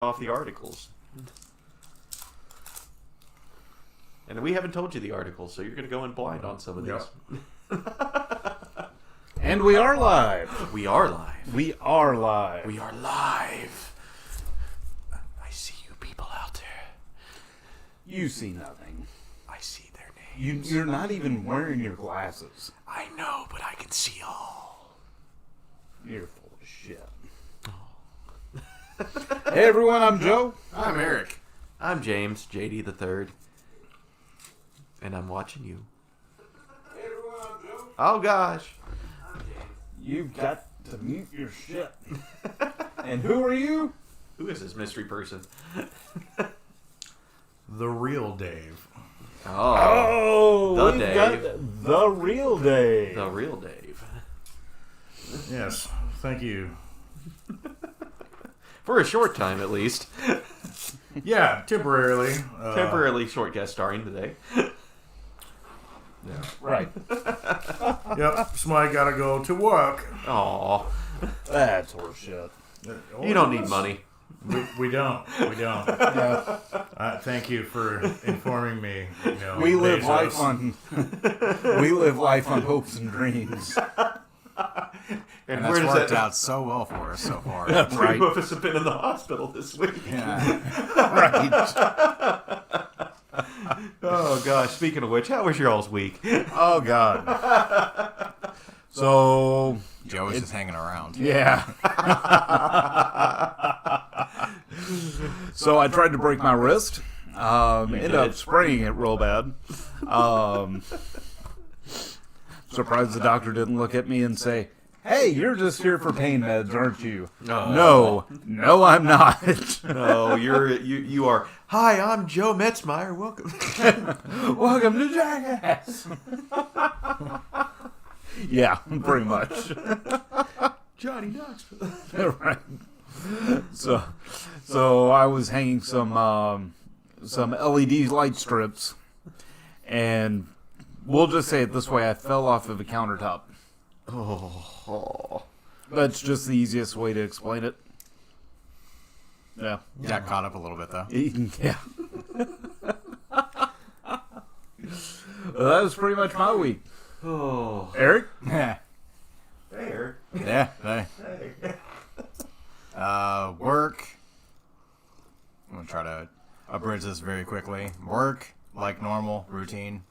off the articles. And we haven't told you the articles, so you're going to go in blind on some of these. Yep. And we are live. We are live. We are live. We are live. I see you people out there. You see nothing. I see their names. You're not even wearing your glasses. I know, but I can see all. You're full of shit. Hey everyone, I'm Joe. I'm Eric. I'm James, JD the Third. And I'm watching you. Hey everyone, I'm Joe. Oh gosh. I'm James. You've got to mute your shit. And who are you? Who is this mystery person? The real Dave. Oh, the we've Dave. got the real Dave. The real Dave. Yes, thank you. For a short time, at least. Yeah, temporarily. Temporarily short guest starring today. Yeah. Right. Yep, somebody gotta go to work. Aw. That's horseshit. You don't need money. We don't. We don't. Yeah. Thank you for informing me. You know, We live Bezos. life on hopes and dreams. And that's where does worked that out so well for us so far. Right. Two of us have been in the hospital this week. Yeah. Right. Oh gosh. Speaking of which, how was your all's week? Oh God. So Joe was just hanging around. yeah. So I tried to break my wrist. Ended up spraining it real bad. Surprised the doctor didn't look at me and say, "Hey, you're just here for pain meds, aren't you?" Oh. No, I'm not. No, you are. Hi, I'm Joe Metzmeyer. Welcome. Welcome to Jackass. Yeah, pretty much. Johnny Knoxville. Right. So I was hanging some LED light strips, and we'll just say it this way: I fell off of a countertop. Oh. That's just the easiest way to explain it. Yeah. Got caught up a little bit though. Yeah. Well, that was pretty much my week. Oh. Eric? Yeah. Fair. Yeah. Hey. Work. I'm gonna try to abridge this very quickly. Work, like normal, routine.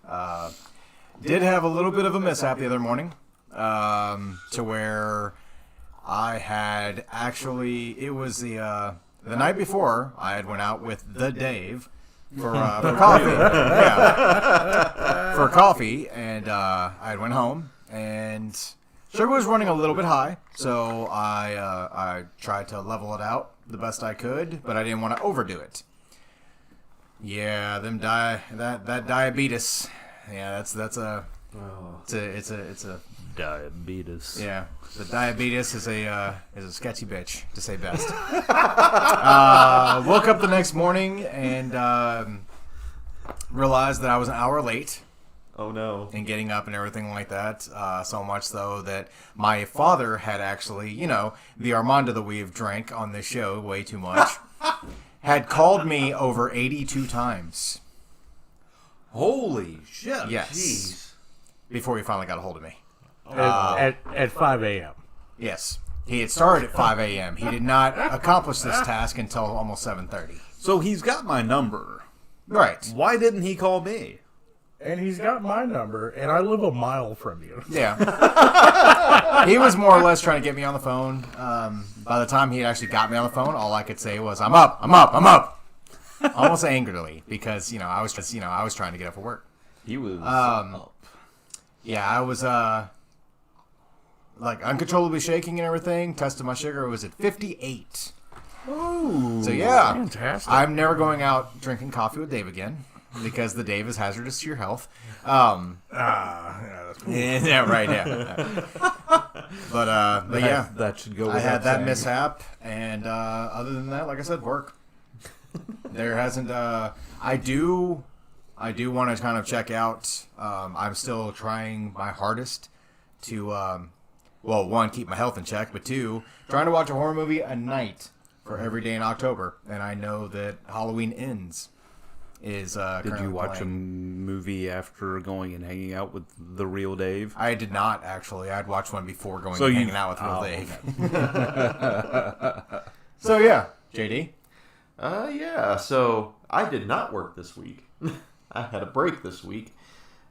Did have a little bit of a mishap the other morning. To where I had actually, it was the night before I had went out with the Dave for coffee. Yeah, for coffee, and I had went home and sugar was running a little bit high, so I tried to level it out the best I could, but I didn't want to overdo it. Yeah, that diabetes. Yeah, that's a. Oh. It's a Diabetes. yeah. The diabetes is a sketchy bitch, to say best. Woke up the next morning and realized that I was an hour late Oh no. in getting up and everything like that. So much so that my father had actually, the Armando that we've drank on this show way too much, had called me over 82 times. Holy shit. Yes. Jeez. Before he finally got a hold of me. At 5 a.m. Yes. He had started at 5 a.m. He did not accomplish this task until almost 7:30. So he's got my number. Right. Why didn't he call me? And he's got my number, and I live a mile from you. Yeah. He was more or less trying to get me on the phone. By the time he actually got me on the phone, all I could say was, I'm up. Almost angrily, because, I was trying to get up for work. He was up. Yeah, I was, uncontrollably shaking and everything. Tested my sugar. It was at 58. Ooh. So, yeah. Fantastic. I'm never going out drinking coffee with Dave again, because the Dave is hazardous to your health. Yeah, that's cool. Yeah, right, yeah. But yeah. That should go I without had that saying. mishap, and other than that, like I said, work. There hasn't. I do want to kind of check out. I'm still trying my hardest to, one, keep my health in check, but two, trying to watch a horror movie a night for every day in October, and I know that Halloween Ends is. Did you watch a playing. movie after going and hanging out with the real Dave? I did not actually. I'd watched one before going So and you- hanging out with Real oh, Dave. So yeah, JD. Yeah, so I did not work this week. I had a break this week.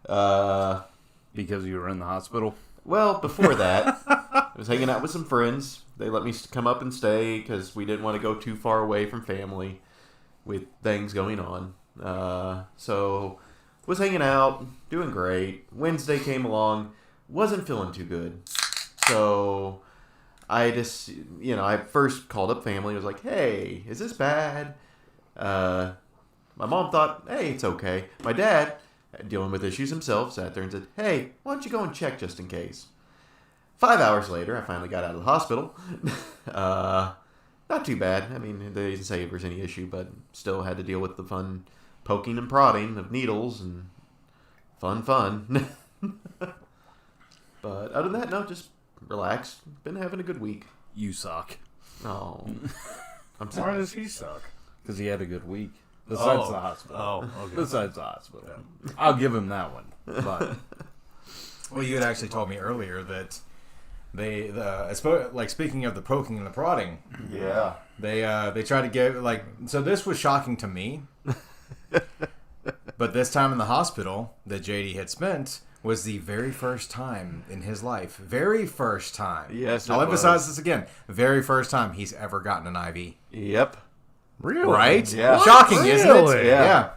Because you were in the hospital? Well, before that, I was hanging out with some friends. They let me come up and stay because we didn't want to go too far away from family with things going on. So, was hanging out, doing great. Wednesday came along, wasn't feeling too good. So, I just, I first called up family. I was like, hey, is this bad? My mom thought, hey, it's okay. My dad, dealing with issues himself, sat there and said, hey, why don't you go and check just in case? 5 hours later, I finally got out of the hospital. Not too bad. I mean, they didn't say there was any issue, but still had to deal with the fun poking and prodding of needles and fun. But other than that, no, just relax. Been having a good week. You suck. Oh, I'm Why sorry. does he suck? Because he had a good week. Besides the hospital. Oh, okay. Besides the hospital. I'll give him that one. But Well, you had actually told me earlier that speaking of the poking and the prodding, Yeah. they tried to get so this was shocking to me. But this time in the hospital that JD had spent was the very first time in his life. Very first time. Yes, I'll it emphasize was. this again. Very first time he's ever gotten an IV. Yep. Really? Right? Yeah. Shocking, isn't it? Really? Yeah.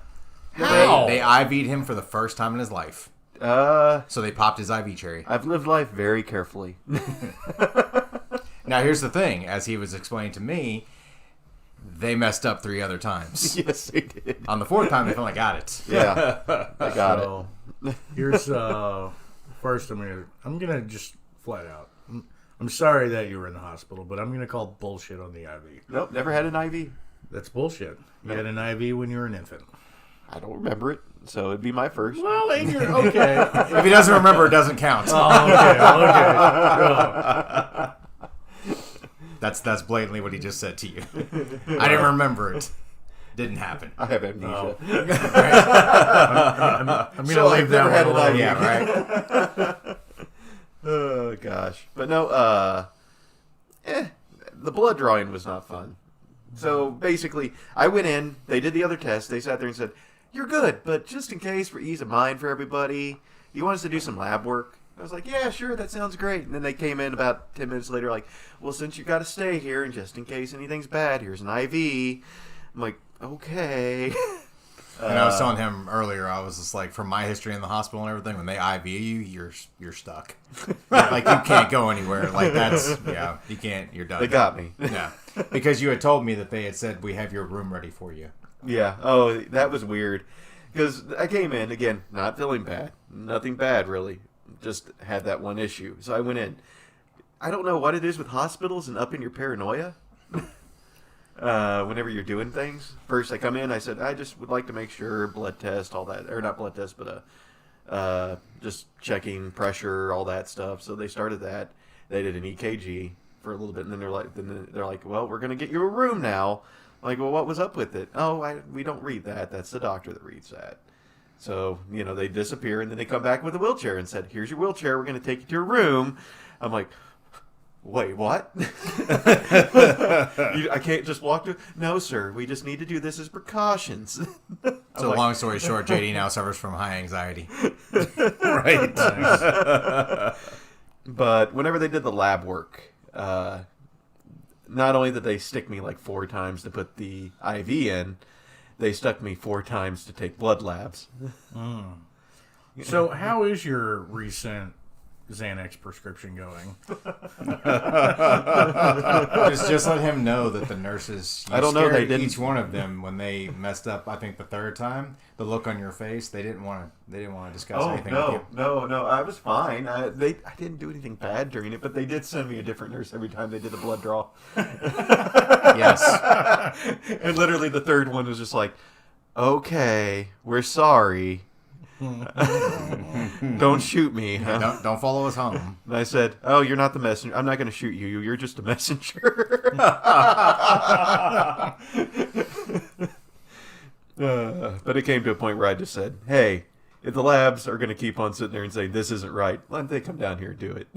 How? They IV'd him for the first time in his life. So they popped his IV cherry. I've lived life very carefully. Now here's the thing. As he was explaining to me, they messed up 3 other times. Yes, they did. On the 4th time, they finally got it. Yeah, I got it. So, here's first. I'm gonna just flat out. I'm sorry that you were in the hospital, but I'm gonna call bullshit on the IV. Nope, never had an IV. That's bullshit. You had an IV when you were an infant. I don't remember it, so it'd be my first. Well, and you're okay. If he doesn't remember, it doesn't count. Okay. That's blatantly what he just said to you. I didn't remember it. Didn't happen. I have amnesia. I'm gonna So leave I've that never had one an alone. IV. Yeah, right. Oh gosh, but no. The blood drawing was not fun. So basically, I went in. They did the other test. They sat there and said, "You're good, but just in case, for ease of mind for everybody, you want us to do some lab work?" I was like, "Yeah, sure, that sounds great." And then they came in about 10 minutes later, like, "Well, since you got to stay here, and just in case anything's bad, here's an IV." I'm like, "Okay." And I was telling him earlier, I was just like, from my history in the hospital and everything, when they IV you, you're stuck. Like, you can't go anywhere. Like, you can't, you're done. They got me. Yeah. Because you had told me that they had said, we have your room ready for you. Yeah. Oh, that was weird. Because I came in, again, not feeling bad. Nothing bad, really. Just had that one issue. So I went in. I don't know what it is with hospitals and upping your paranoia. Whenever you're doing things. First I come in, I said, I just would like to make sure, blood test, all that. Or not blood test, but just checking pressure, all that stuff. So they started that. They did an EKG for a little bit, and then they're like, well, we're going to get you a room now. I'm like, well, what was up with it? Oh, we don't read that. That's the doctor that reads that. So, they disappear, and then they come back with a wheelchair and said, here's your wheelchair. We're going to take you to a room. I'm like, wait, what? I can't just walk to... No, sir. We just need to do this as precautions. So long story short, JD now suffers from high anxiety. Right. But whenever they did the lab work, not only did they stick me like 4 times to put the IV in, they stuck me 4 times to take blood labs. So, how is your recent Xanax prescription going? just let him know that the nurses. I don't know, they scared didn't- Each one of them when they messed up. I think the 3rd time, the look on your face, they didn't want to discuss anything with you. no. I was fine. I didn't do anything bad during it, but they did send me a different nurse every time they did a blood draw. Yes. And literally the 3rd one was just like, okay, we're sorry. Don't shoot me. Huh? Don't follow us home. And I said, "Oh, you're not the messenger. I'm not going to shoot you. You're just a messenger." But it came to a point where I just said, "Hey, if the labs are going to keep on sitting there and saying this isn't right, let them come down here and do it."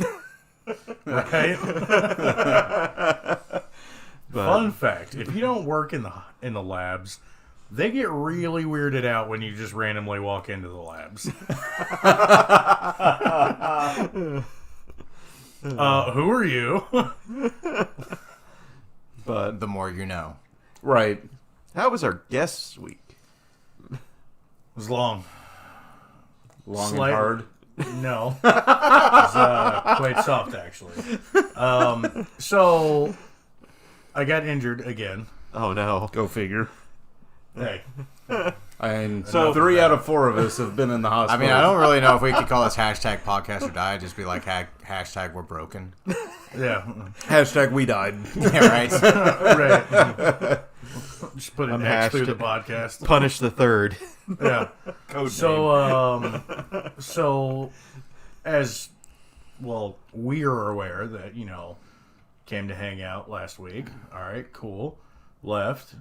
Right? But, Fun fact: if you don't work in the labs, they get really weirded out when you just randomly walk into the labs. Who are you? but The more you know. Right. how was our guest week? It was long. Long Slight- and hard. No. It was quite soft, actually. So, I got injured again. Oh no! Go figure. Hey. And So- 3 out of 4 of us have been in the I hospital. mean, I don't really know if we could call this hashtag podcast or die. Just be like hashtag we're broken. Yeah. Hashtag we died. Yeah, right. Right. Just put an X through the Unhashed. podcast. Punish the third. Yeah. Code So as well, we are aware that, came to hang out last week. All right, cool. Left.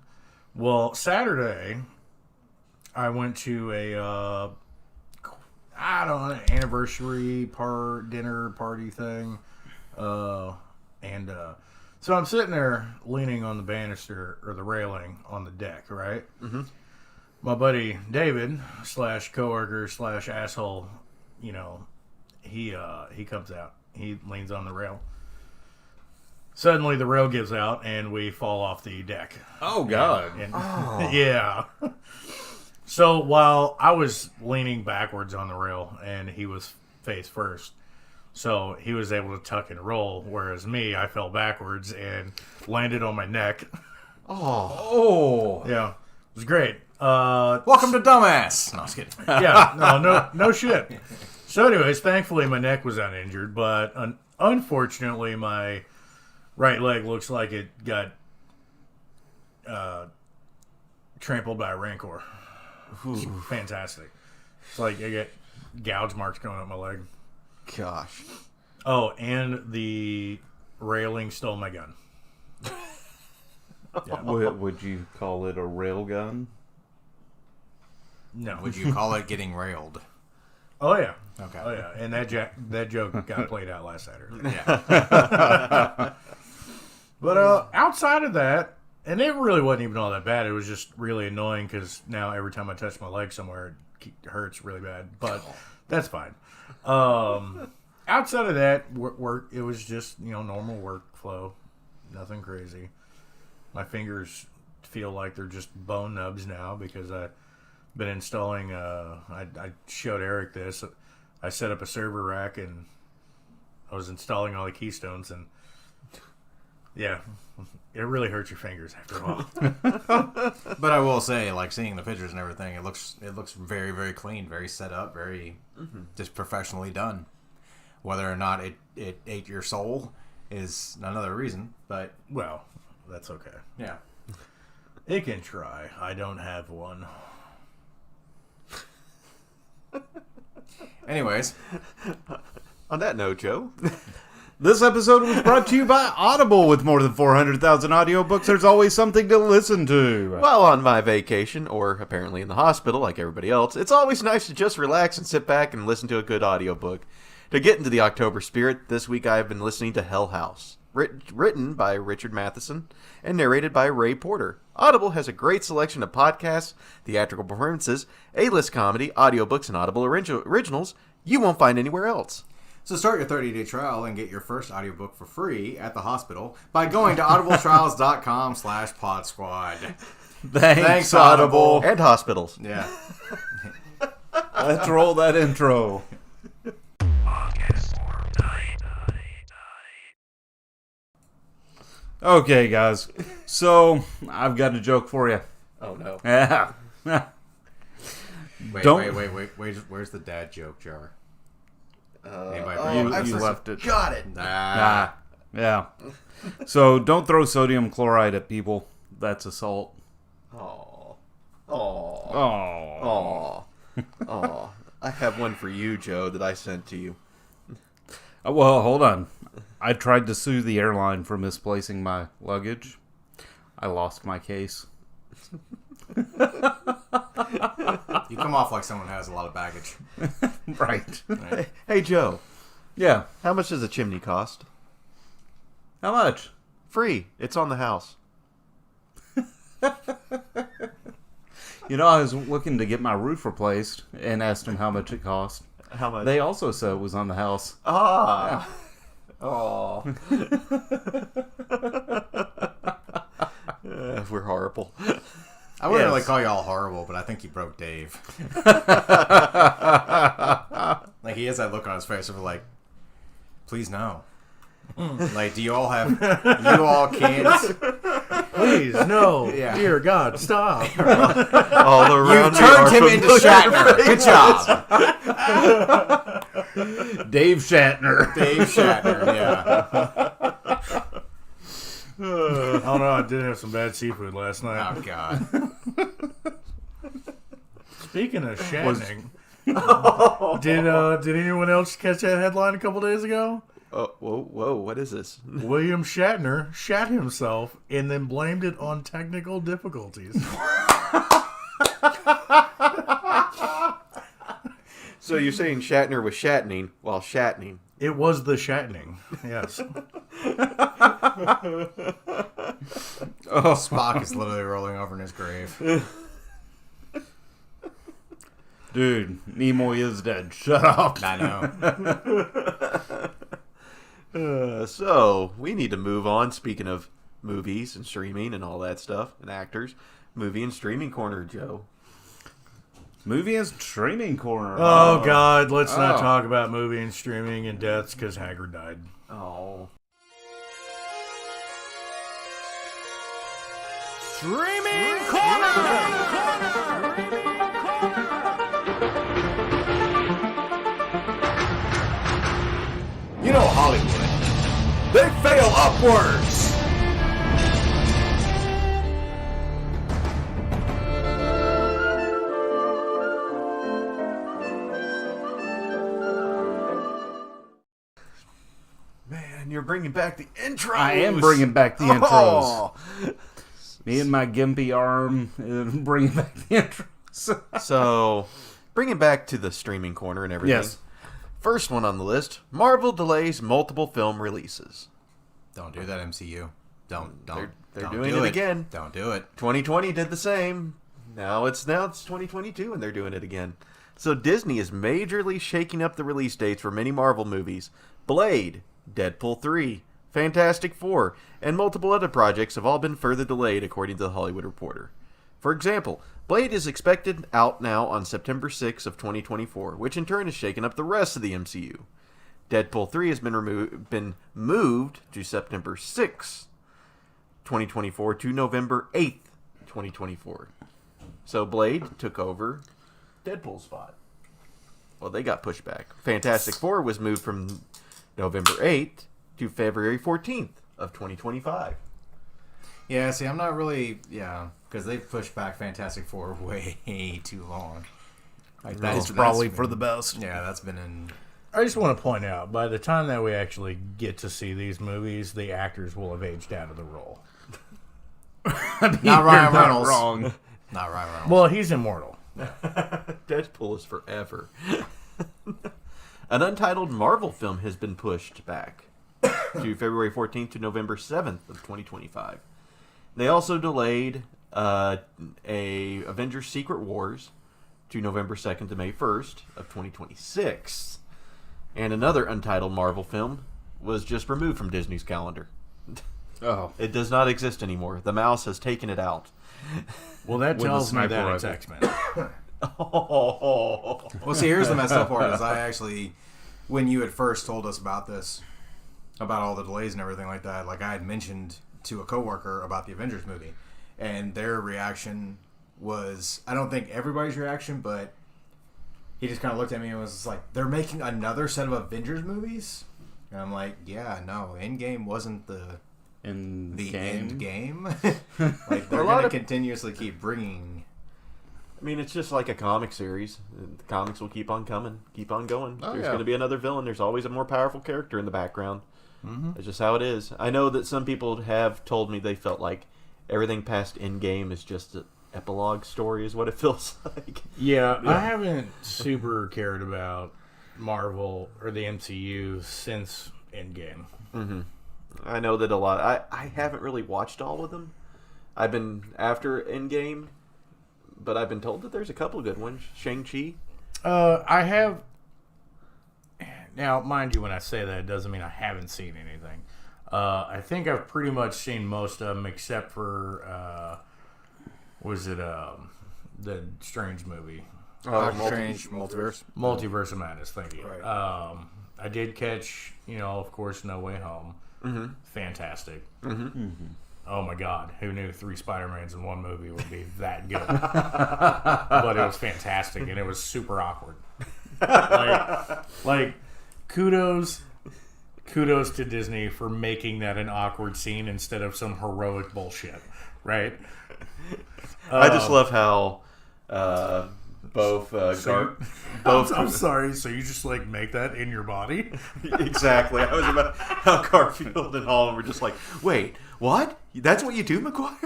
Well, Saturday, I went to anniversary dinner party thing. So I'm sitting there leaning on the banister or the railing on the deck, right? Mm-hmm. My buddy David / coworker / asshole, he comes out. He leans on the rail. Suddenly the rail gives out and we fall off the deck. Oh, God. And, yeah. So while I was leaning backwards on the rail and he was face first, so he was able to tuck and roll, whereas me, I fell backwards and landed on my neck. Oh. Yeah, it was great. Welcome to Dumbass. No, I was kidding. Yeah, no shit. So anyways, thankfully my neck was uninjured, but unfortunately my right leg looks like it got trampled by a rancor. It's fantastic. It's like I get gouge marks going up my leg. Gosh. Oh, and the railing stole my gun. Would you call it a rail gun? No. Would you call it getting railed? Oh yeah. Okay. Oh yeah. And that joke got played out last Saturday. Yeah. But outside of that, and it really wasn't even all that bad. It was just really annoying because now every time I touch my leg somewhere, it hurts really bad. But that's fine. Outside of that, work. It was just normal workflow, nothing crazy. My fingers feel like they're just bone nubs now because I've been installing. I showed Eric this. I set up a server rack and I was installing all the keystones and yeah, it really hurts your fingers after a while. But I will say, like seeing the pictures and everything, it looks very, very clean, very set up, very just professionally done. Whether or not it ate your soul is another reason, but Well, that's okay. yeah. It can try. I don't have one. Anyways, On that note, Joe. This episode was brought to you by Audible. With more than 400,000 audiobooks, there's always something to listen to. While on my vacation, or apparently in the hospital like everybody else, it's always nice to just relax and sit back and listen to a good audiobook. To get into the October spirit, this week I have been listening to Hell House, written by Richard Matheson and narrated by Ray Porter. Audible has a great selection of podcasts, theatrical performances, A-list comedy, audiobooks, and Audible originals you won't find anywhere else. so start your 30-day trial and get your first audiobook for free at the hospital by going to audibletrials.com/podsquad. Thanks, Audible. And hospitals. Yeah. Let's roll that intro. Okay, guys. So, I've got a joke for you. Oh, no. Yeah. Wait, Don't- wait. Where's the dad joke jar? Anybody You left it. Got it. Ah, yeah. So, don't throw sodium chloride at people. That's assault. Aw. Aw. Oh. Aw. Aw. I have one for you, Joe, that I sent to you. Well, hold on. I tried to sue the airline for misplacing my luggage. I lost my case. You come off like someone has a lot of baggage. Right. Hey, Joe, Yeah. how much does a chimney cost? How much? Free. It's on the house. You know, I was looking to get my roof replaced and asked them how much it cost. How much? They also said it was on the house. Ah. Oh. We're horrible. I wouldn't Yes. really call you all horrible, but I think you broke Dave. Like, he has that look on his face of like, please no. Like, do you all have, you all kids? Please, no. Yeah. Dear God, stop. All You around me turned are him into familiar Shatner. Good job. Dave Shatner. Dave Shatner, yeah. I don't know. I did have some bad seafood last night. Oh, God. Speaking of shatting, did anyone else catch that headline a couple days ago? Oh, whoa, what is this? William Shatner shat himself and then blamed it on technical difficulties. So you're saying Shatner was shattening while shattening? It was the shattening. Yes. Spock is literally rolling over in his grave. Dude, Nimoy is dead. Shut up. I know. So we need to move on. Speaking of movies and streaming and all that stuff and actors, movie and streaming corner, Joe. Movie and streaming corner. Oh, God. Let's not Oh. talk about movie and streaming and deaths because Haggard died. Oh. Streaming corner! You know Hollywood. They fail upwards. Man, you're bringing back the intros. I am bringing back the intros. Oh. Me and my gimpy arm bringing back the intros. So, bringing back to the streaming corner and everything. Yes. First one on the list, Marvel delays multiple film releases. Don't do that, MCU. Don't. They're don't doing do it again. Don't do it. 2020 did the same. Now it's 2022 and they're doing it again. So Disney is majorly shaking up the release dates for many Marvel movies. Blade, Deadpool 3, Fantastic Four, and multiple other projects have all been further delayed according to the Hollywood Reporter. For example, Blade is expected out now on September 6th of 2024, which in turn has shaken up the rest of the MCU. Deadpool 3 has been moved to September 6th, 2024 to November 8th, 2024. So Blade took over Deadpool's spot. Well, they got pushed back. Fantastic Four was moved from November 8th to February 14th of 2025. Yeah, see, I'm not really... Yeah, because they've pushed back Fantastic Four way too long. Like, It's probably for the best. Yeah, that's been in... I just want to point out, by the time that we actually get to see these movies, the actors will have aged out of the role. Not Ryan You're not Reynolds. wrong. Not Ryan Reynolds. Well, he's immortal. Deadpool is forever. An untitled Marvel film has been pushed back to February 14th to November 7th of 2025. They also delayed a Avengers Secret Wars to November 2nd to May 1st of 2026. And another untitled Marvel film was just removed from Disney's calendar. Oh. It does not exist anymore. The mouse has taken it out. Well, that With tells the me sniper that it's rifle. X-Men. Well, see, here's the messed up part is I actually, when you had first told us about this, about all the delays and everything like that, like I had mentioned to a coworker about the Avengers movie, and their reaction was, I don't think everybody's reaction, but he just kind of looked at me and was like, they're making another set of Avengers movies? And I'm like, yeah, no, Endgame wasn't the In end game. game. Like, they're A lot going to of- continuously keep bringing... I mean, it's just like a comic series. The comics will keep on coming, keep on going. Oh, There's yeah. going to be another villain. There's always a more powerful character in the background. Mm-hmm. It's just how it is. I know that some people have told me they felt like everything past Endgame is just an epilogue story, is what it feels like. Yeah, I haven't super cared about Marvel or the MCU since Endgame. Mm-hmm. I know that a lot. I haven't really watched all of them. I've been after Endgame, but I've been told that there's a couple of good ones. Shang-Chi. I have. Now, mind you, when I say that, it doesn't mean I haven't seen anything. I think I've pretty much seen most of them except for the Strange movie, Strange Multiverse. Multiverse of Madness. Thank you. Right. I did catch, of course, No Way Home. Mm-hmm. Fantastic. Mm-hmm. Mm-hmm. Oh my God, who knew 3 Spider-Mans in one movie would be that good? But it was fantastic, and it was super awkward. Like kudos to Disney for making that an awkward scene instead of some heroic bullshit, right? I just love how both I'm sorry, so you just like make that in your body? Exactly. I was about how Garfield and Holland were just like, wait, what? That's what you do, McGuire?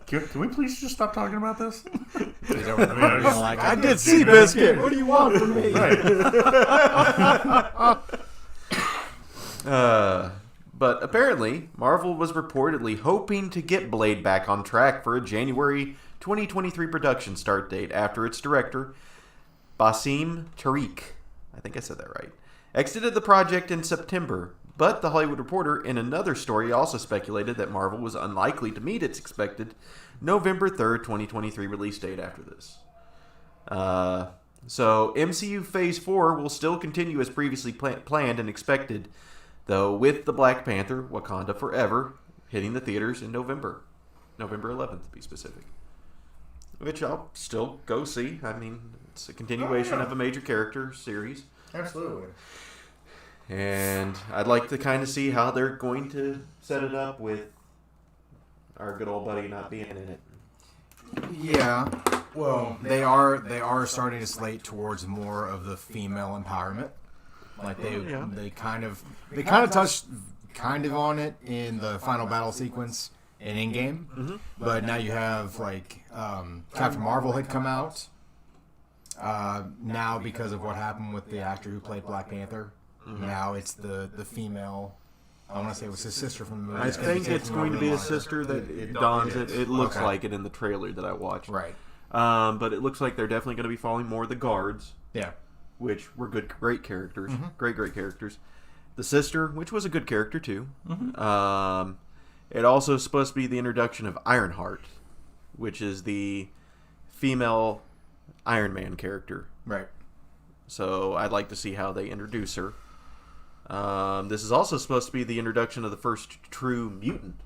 Can we please just stop talking about this? I did Seabiscuit. What do you want from me? But apparently, Marvel was reportedly hoping to get Blade back on track for a January 2023 production start date after its director, Basim Tariq, I think I said that right, exited the project in September. But The Hollywood Reporter, in another story, also speculated that Marvel was unlikely to meet its expected November 3rd, 2023 release date after this. So MCU Phase 4 will still continue as previously planned and expected, though with the Black Panther, Wakanda Forever, hitting the theaters in November 11th to be specific. Which I'll still go see. I mean, it's a continuation of a major character series. Absolutely. And I'd like to kind of see how they're going to set it up with our good old buddy not being in it. Yeah. Well, they are starting to slate towards more of the female empowerment. Like they kind of touched on it in the final battle sequence in Endgame, but now you have like Captain Marvel had come out. Now because of what happened with the actor who played Black Panther, now it's the female. I want to say it was his sister from the movie. I think it's going to be his sister that dons it. It looks like it in the trailer that I watched. Right. But it looks like they're definitely going to be following more of the guards. Yeah. Which were great characters. Great characters. The sister, which was a good character too. It also is supposed to be the introduction of Ironheart, which is the female Iron Man character. Right. So I'd like to see how they introduce her. This is also supposed to be the introduction of the first true mutant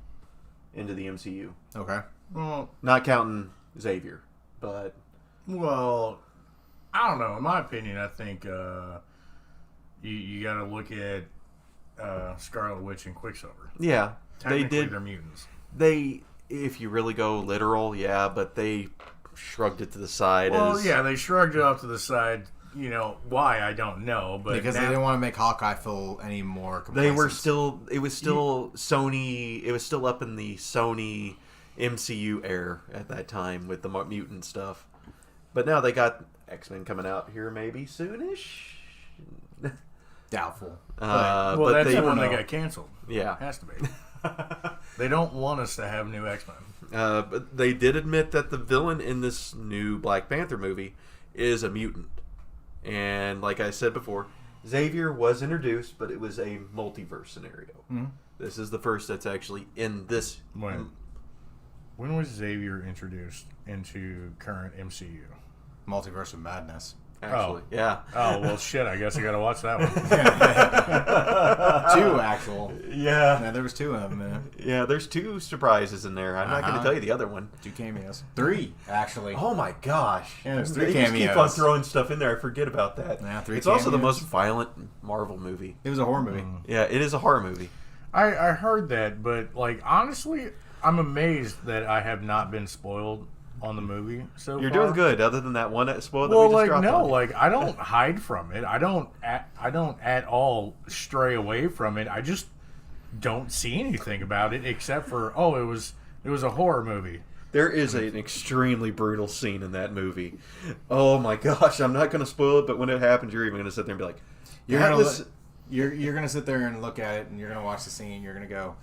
into the MCU. Okay. Well, Not counting Xavier, but... Well, I don't know. In my opinion, I think you got to look at Scarlet Witch and Quicksilver. Yeah, they Technically, did. they're mutants. They, if you really go literal, yeah, but they shrugged it to the side Well, as... yeah, they shrugged it off to the side. Why, I don't know. But Because they didn't want to make Hawkeye feel any more They complacent. were still... It was still Sony... It was still up in the Sony MCU air at that time with the mutant stuff. But now they got X-Men coming out here maybe soonish. Doubtful. well, but that's they when were they got canceled. Yeah. Has to be. They don't want us to have new X-Men. But they did admit that the villain in this new Black Panther movie is a mutant. And like I said before, Xavier was introduced, but it was a multiverse scenario. This is the first that's actually in this. When was Xavier introduced into current MCU? Multiverse of Madness. Actually, yeah. Oh, well, shit, I guess I gotta watch that one. 2 actual. Yeah. Yeah, there was 2 of them. Yeah, there's 2 surprises in there. I'm not going to tell you the other one. 2 cameos. 3 actually. Oh my gosh. Yeah, there's 3 They just keep on cameos. throwing stuff in there. I forget about that. Yeah, 3 It's also the cameos. most violent Marvel movie. It was a horror movie. Yeah, it is a horror movie. I heard that, but, honestly, I'm amazed that I have not been spoiled on the movie so You're far. doing good. Other than that one spoiler that Well, we just like dropped no, on you. like I don't hide from it. I don't at all stray away from it. I just don't see anything about it except for it was a horror movie. There is an extremely brutal scene in that movie. Oh my gosh, I'm not going to spoil it, but when it happens, you're even going to sit there and be like, You're "That gonna was." you're gonna sit there and look at it, and you're gonna watch the scene. You're gonna go,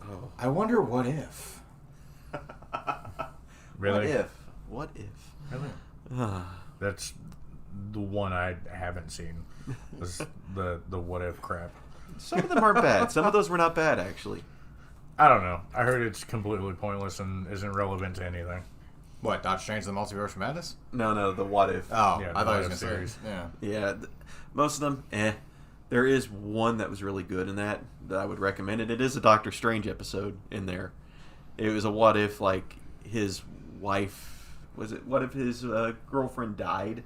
Oh. I wonder what if. Really? What if? What if? Really? That's the one I haven't seen. Was the what if crap. Some of them aren't bad. Some of those were not bad, actually. I don't know. I heard it's completely pointless and isn't relevant to anything. What, Doctor Strange and the Multiverse of Madness? No, the what if. Oh, Yeah, I the thought What he was If gonna series. say. Yeah. Yeah, most of them, There is one that was really good in that I would recommend it. It is a Doctor Strange episode in there. It was a what if, like, his wife, what if his girlfriend died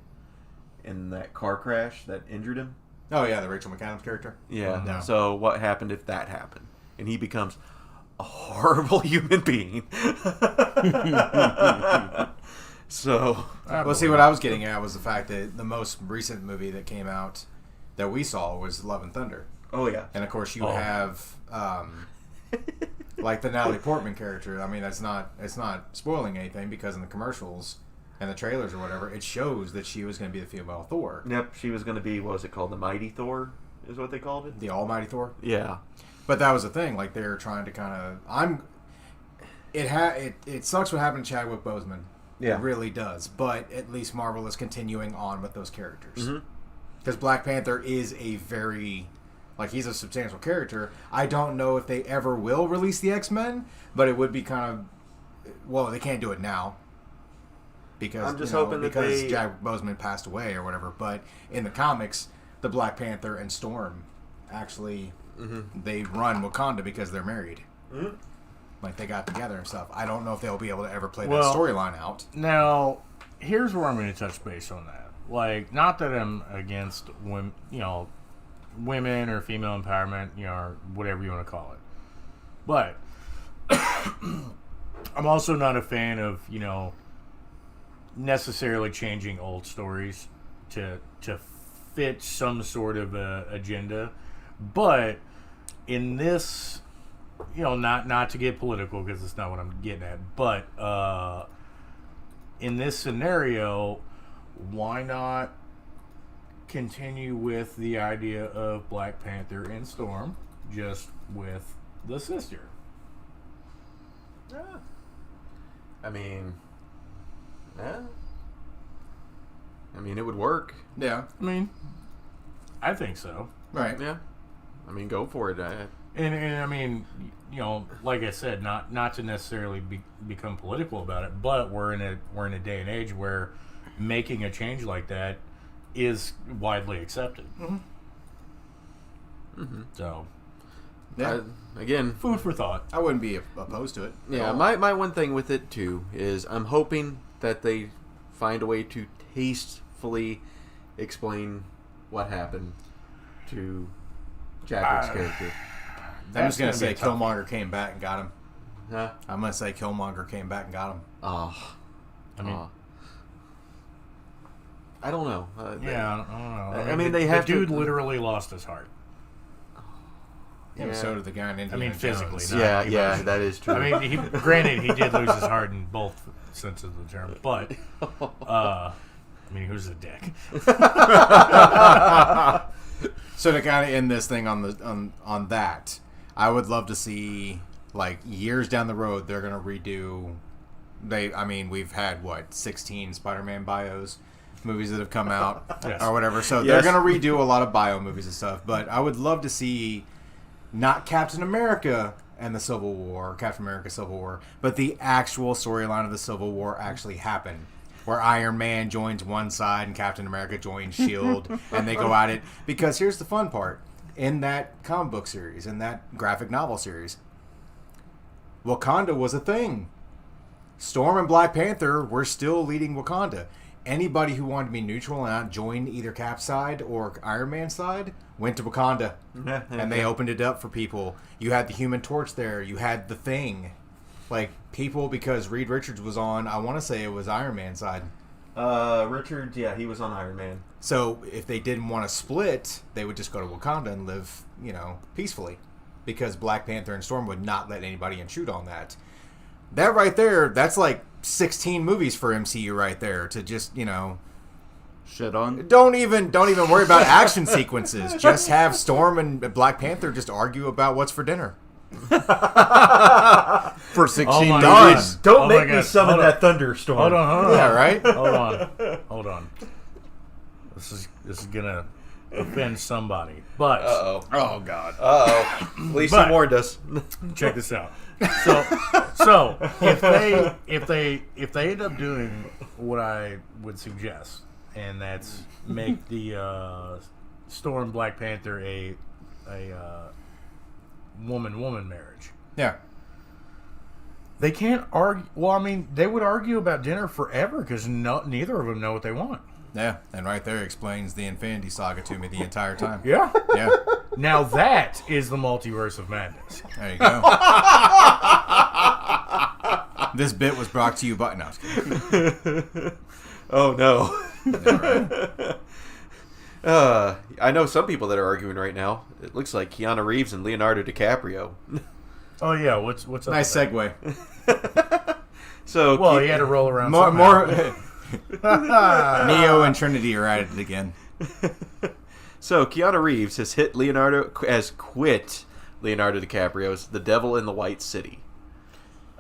in that car crash that injured him? Oh yeah, the Rachel McAdams character. Yeah. No. So what happened if that happened? And he becomes a horrible human being. So, Well, see, what I was getting at was the fact that the most recent movie that came out that we saw was Love and Thunder, oh yeah. and of course you have like the Natalie Portman character. I mean, it's not spoiling anything because in the commercials and the trailers or whatever, it shows that she was going to be the female Thor, Yep, she was going to be, what was it called? The Mighty Thor is what they called it? the Almighty Thor. Yeah. But that was the thing. Like they're trying to kind of. It sucks what happened to Chadwick Boseman. Yeah. It really does. But at least Marvel is continuing on with those characters. Mhm. Because Black Panther is a very, he's a substantial character. I don't know if they ever will release the X-Men, but it would be kind of, well, they can't do it now. Because I'm just hoping that they... Chadwick Boseman passed away or whatever. But in the comics, the Black Panther and Storm actually, they run Wakanda because they're married. Mhm. Like they got together and stuff. I don't know if they'll be able to ever play Well, that storyline out. Now, here's where I'm going to touch base on that. Like, not that I'm against women, women or female empowerment, or whatever you want to call it. But I'm also not a fan of, necessarily changing old stories to fit some sort of agenda. But in this, not to get political because it's not what I'm getting at, but in this scenario, why not continue with the idea of Black Panther and Storm, just with the sister? Yeah. I mean, it would work. Yeah. I think so. Right. Yeah. Go for it. And like I said, not to necessarily become political about it, but we're in a day and age where making a change like that is widely accepted. So, Yeah. Again, food for thought. I wouldn't be opposed to it. at yeah, all. my one thing with it too is I'm hoping that they find a way to tastefully explain what happened to Chadwick's character. I'm just gonna That's say gonna be Killmonger came back and got him. Huh? I'm gonna say Killmonger came back and got him. Oh, I mean, I don't know. yeah, I don't know. I mean, they have the dude to- literally lost his heart. Yeah. Yeah. So did the guy in Indiana physically, Jones. not Yeah, emotionally. that is true. Granted, he did lose his heart in both senses of the term, but who's a dick? So to kind of end this thing on that, I would love to see years down the road they're gonna redo. We've had 16 Spider-Man bios movies that have come out Yes. or whatever. So Yes. they're gonna redo a lot of bio movies and stuff. But I would love to see not Captain America and the Civil War, Captain America Civil War, but the actual storyline of the Civil War actually happen. Where Iron Man joins one side and Captain America joins S.H.I.E.L.D. and they go at it. Because here's the fun part. In that comic book series, in that graphic novel series, Wakanda was a thing. Storm and Black Panther were still leading Wakanda. Anybody who wanted to be neutral and not join either Cap's side or Iron Man's side went to Wakanda. And they opened it up for people. You had the Human Torch there. You had the Thing. like people because Reed Richards was on. I want to say it was Iron Man side. Richard, yeah, he was on Iron Man. So if they didn't want to split, they would just go to Wakanda and live, peacefully, because Black Panther and Storm would not let anybody intrude on that. That right there, that's like 16 movies for MCU right there to just, Shit on. don't even worry about action sequences. Just have Storm and Black Panther just argue about what's for dinner. For 16 my movies. God. Don't Oh make my me God. summon Hold that thunderstorm. Hold on. Yeah, right? Hold on. This is gonna offend somebody, but Oh God. At least But- he warned us. check this out. So if they end up doing what I would suggest, and that's make the Storm Black Panther a woman marriage. Yeah. They can't argue. Well, I mean, they would argue about dinner forever because neither of them know what they want. Yeah, and right there explains the Infinity Saga to me the entire time. Yeah. Yeah, Now that is the multiverse of madness. there you go. This bit was brought to you by... No, I was kidding. Oh no. Yeah, right. I know some people that are arguing right now. It looks like Keanu Reeves and Leonardo DiCaprio. Oh yeah, what's up? Nice with segue. So that? Well, he had to roll around. More, somehow. Neo and Trinity are at it again. So Keanu Reeves has quit Leonardo DiCaprio's The Devil in the White City.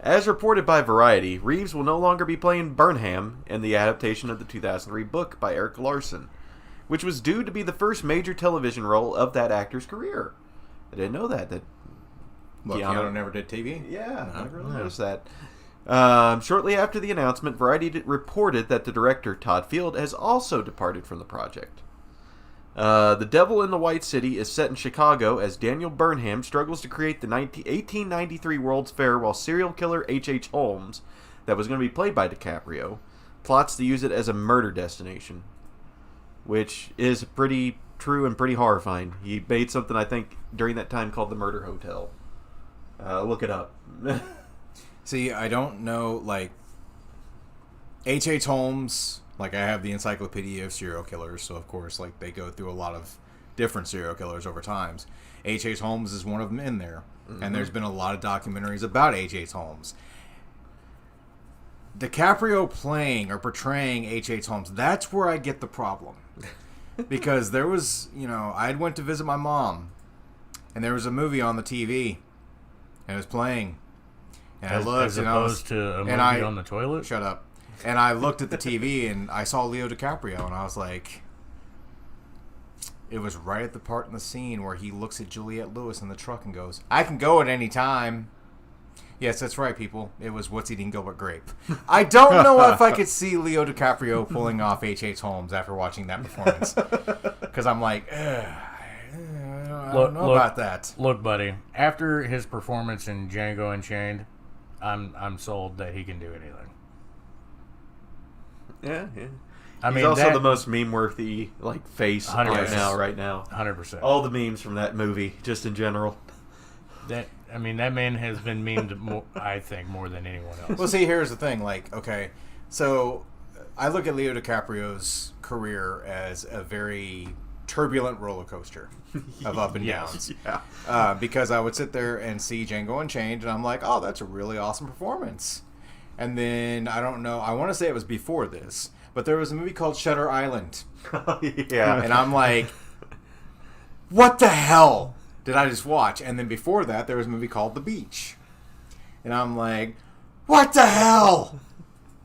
As reported by Variety, Reeves will no longer be playing Burnham in the adaptation of the 2003 book by Eric Larson, which was due to be the first major television role of that actor's career. I didn't know that. What, Keanu never did TV? Yeah, I never really noticed that. Shortly after the announcement, Variety reported that the director, Todd Field, has also departed from the project. The Devil in the White City is set in Chicago as Daniel Burnham struggles to create the 1893 World's Fair while serial killer H.H. Holmes, that was going to be played by DiCaprio, plots to use it as a murder destination, which is pretty true and pretty horrifying. He made something, I think, during that time called the Murder Hotel. Look it up. See, I don't know, like, H.H. Holmes, like, I have the Encyclopedia of Serial Killers, so, of course, like, they go through a lot of different serial killers over times. H.H. Holmes is one of them in there, and there's been a lot of documentaries about H.H. Holmes. DiCaprio playing or portraying H.H. Holmes, that's where I get the problem. Because there was, I went to visit my mom, and there was a movie on the TV, and it was playing. And I looked, as and opposed to a movie on the toilet. Shut up. And I looked at the TV, and I saw Leo DiCaprio, and I was like, it was right at the part in the scene where he looks at Juliette Lewis in the truck and goes, "I can go at any time." Yes, that's right, people. It was What's Eating Gilbert Grape. I don't know if I could see Leo DiCaprio pulling off H.H. Holmes after watching that performance. Because I'm like, I don't know about that. Look, buddy. After his performance in Django Unchained, I'm sold that he can do anything. Yeah. I He's mean, also the most meme-worthy face 100%. right now. 100%. All the memes from that movie, just in general. That man has been memed more, I think, more than anyone else. Well, see, here's the thing. Like, okay, so I look at Leo DiCaprio's career as a very turbulent roller coaster of up and downs. Yeah. Because I would sit there and see Django Unchained, and I'm like, oh, that's a really awesome performance. And then, I don't know, I want to say it was before this, but there was a movie called Shutter Island. Yeah. And I'm like, what the hell did I just watch? And then before that, there was a movie called The Beach. And I'm like, what the hell?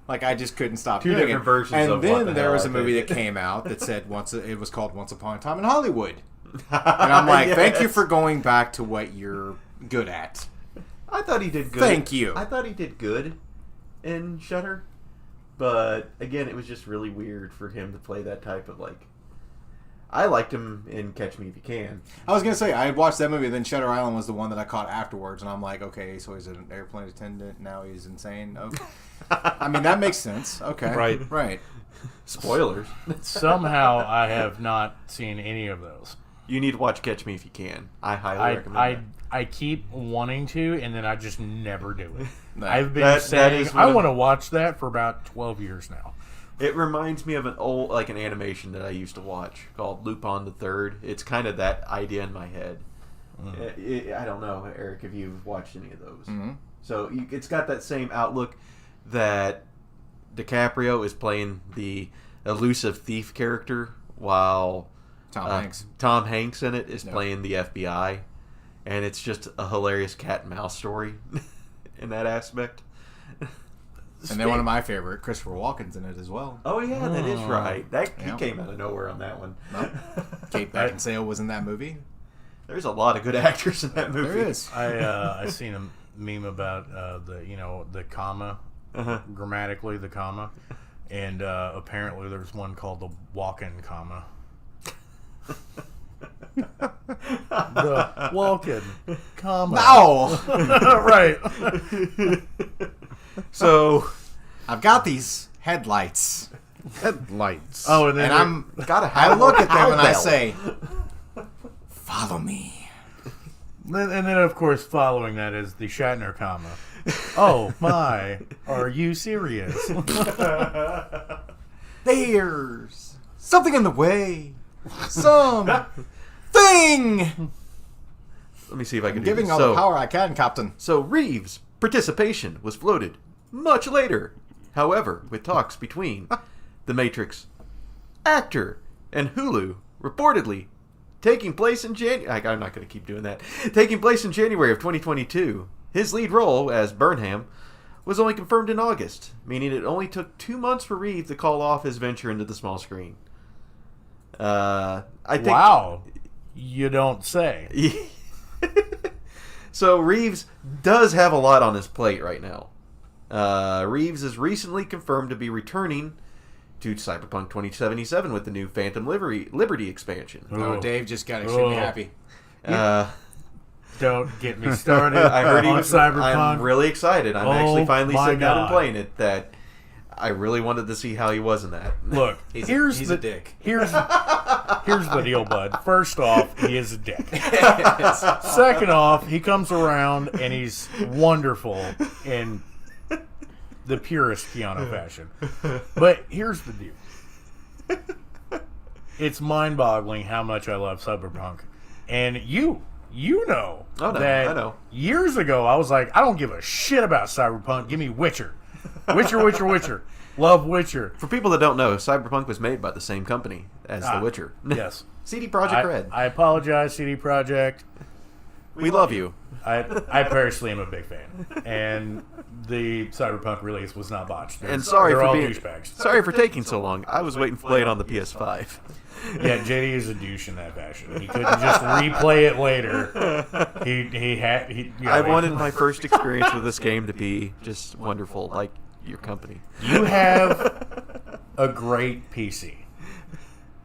Like, I just couldn't stop Two doing different it. versions and of then what the there hell, was I a movie think. that came out that said it was called Once Upon a Time in Hollywood. And I'm like, thank you for going back to what you're good at. I thought he did good. Thank you. I thought he did good in Shutter, but again, it was just really weird for him to play that type of I liked him in Catch Me If You Can. I was going to say, I had watched that movie, then Shutter Island was the one that I caught afterwards, and I'm like, okay, so he's an airplane attendant, now he's insane? Okay. I mean, that makes sense. Okay. Right. Spoilers. Somehow I have not seen any of those. You need to watch Catch Me If You Can. I highly recommend I keep wanting to, and then I just never do it. No. I've been That saying is I one of- want to watch that for about 12 years now. It reminds me of an old, like an animation that I used to watch called Lupin the Third. It's kind of that idea in my head. I don't know, Eric, if you've watched any of those. Mm-hmm. So it's got that same outlook that DiCaprio is playing the elusive thief character, while Tom Hanks in it is playing the FBI, and it's just a hilarious cat and mouse story in that aspect. And then one of my favorite, Christopher Walken's in it as well. Oh yeah, that is right. He came out of nowhere on that one. Well, Kate Beckinsale was in that movie. There's a lot of good actors in that movie. There is. I seen a meme about the comma, grammatically the comma, and apparently there's one called the walk-in comma. The walk-in comma. No! Right. So I've got these headlights. Headlights. Oh, and then And gotta I have look a at them and I cowbell. say, follow me. and then of course following that is the Shatner comma. Oh my, are you serious? There's something in the way. Some thing. Let me see if I can I'm do giving this. all So, the power I can, Captain. so Reeves' participation was floated much later. However, with talks between The Matrix actor and Hulu reportedly taking place in January. I'm not going to keep doing that. Taking place in January of 2022. His lead role as Burnham was only confirmed in August, meaning it only took 2 months for Reeves to call off his venture into the small screen. I think. Wow, you don't say. So Reeves does have a lot on his plate right now. Reeves is recently confirmed to be returning to Cyberpunk 2077 with the new Phantom Liberty expansion. Oh, Dave just got extremely happy. Don't get me started. I heard he on was. Cyberpunk. I'm really excited. I'm actually finally my sitting down and God. playing it. That I really wanted to see how he was in that. Look, He's here's a dick. Here's the deal, bud. First off, he is a dick. Second off, he comes around and he's wonderful in the purest Keanu fashion. But here's the deal. It's mind-boggling how much I love Cyberpunk. And you know Oh, no, that I know. years ago I was like, I don't give a shit about Cyberpunk. Give me Witcher. Witcher. Love Witcher. For people that don't know, Cyberpunk was made by the same company as The Witcher. Yes. CD Projekt Red. I apologize, CD Projekt. We love you. I personally am a big fan, and the Cyberpunk release was not botched. And sorry they're for all being douchebags. sorry for taking so long. I was waiting to play it on the PS5. Yeah, JD is a douche in that fashion. He couldn't just replay it later. I wanted my first experience with this game to be just wonderful, like your company. You have a great PC.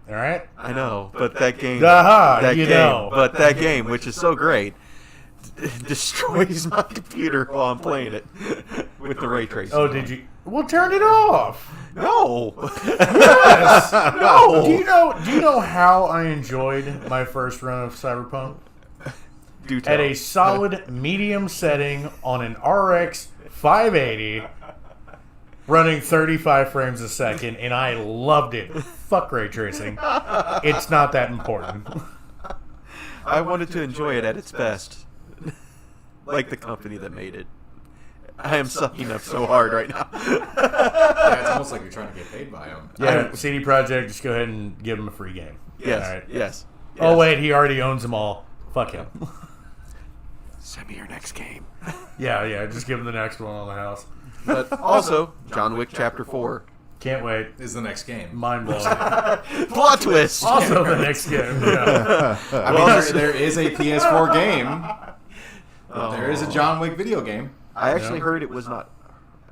All right. I know, but that game, that game, which is so great, destroys my computer while I'm playing it with the ray tracing. Oh, did you? Well, turn it off. No. Yes. No. Do you know how I enjoyed my first run of Cyberpunk? Do tell. At a solid medium setting on an RX 580, running 35 frames a second, and I loved it. Fuck ray tracing. It's not that important. I wanted to enjoy it at its best, like the company that made it. I am sucking up so hard right now. Yeah, it's almost like you're trying to get paid by him. Yeah, CD Projekt, just go ahead and give him a free game. Yes, All right. yes. Oh, wait, he already owns them all. Fuck him. Send me your next game. Yeah, just give him the next one on the house. But also, John Wick Chapter 4. Can't wait. Is the next game. Mind blowing. Plot twist! Also the next game. Yeah. I mean, there is a PS4 game. There is a John Wick video game. I actually heard it was not...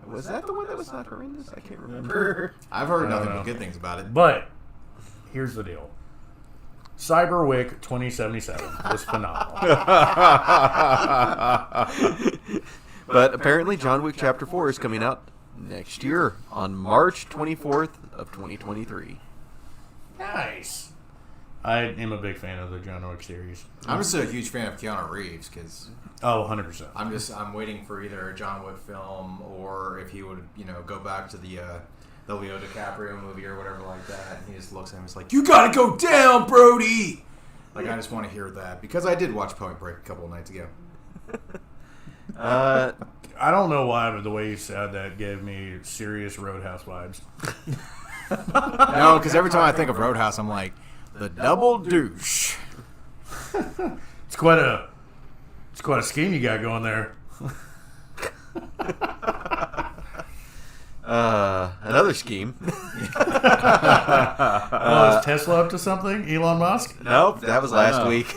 Was that the one that was not horrendous? I can't remember. I've heard nothing know. but good things about it. But here's the deal. Cyberwick 2077 was phenomenal. But apparently John Wick Chapter 4 is coming out next year on March 24th of 2023. Nice. I am a big fan of the John Wick series. I'm just a huge fan of Keanu Reeves because Oh, 100%. I'm waiting for either a John Wick film or if he would go back to the Leo DiCaprio movie or whatever like that, and he just looks at him and is like, "You gotta go down, Brody." Like I just want to hear that because I did watch Point Break a couple of nights ago. I don't know why, but the way you said that gave me serious Roadhouse vibes. No, because every time I think of Roadhouse, I'm like, the double douche. It's quite a scheme you got going there. Another scheme. Is Tesla up to something? Elon Musk? Nope, that was last week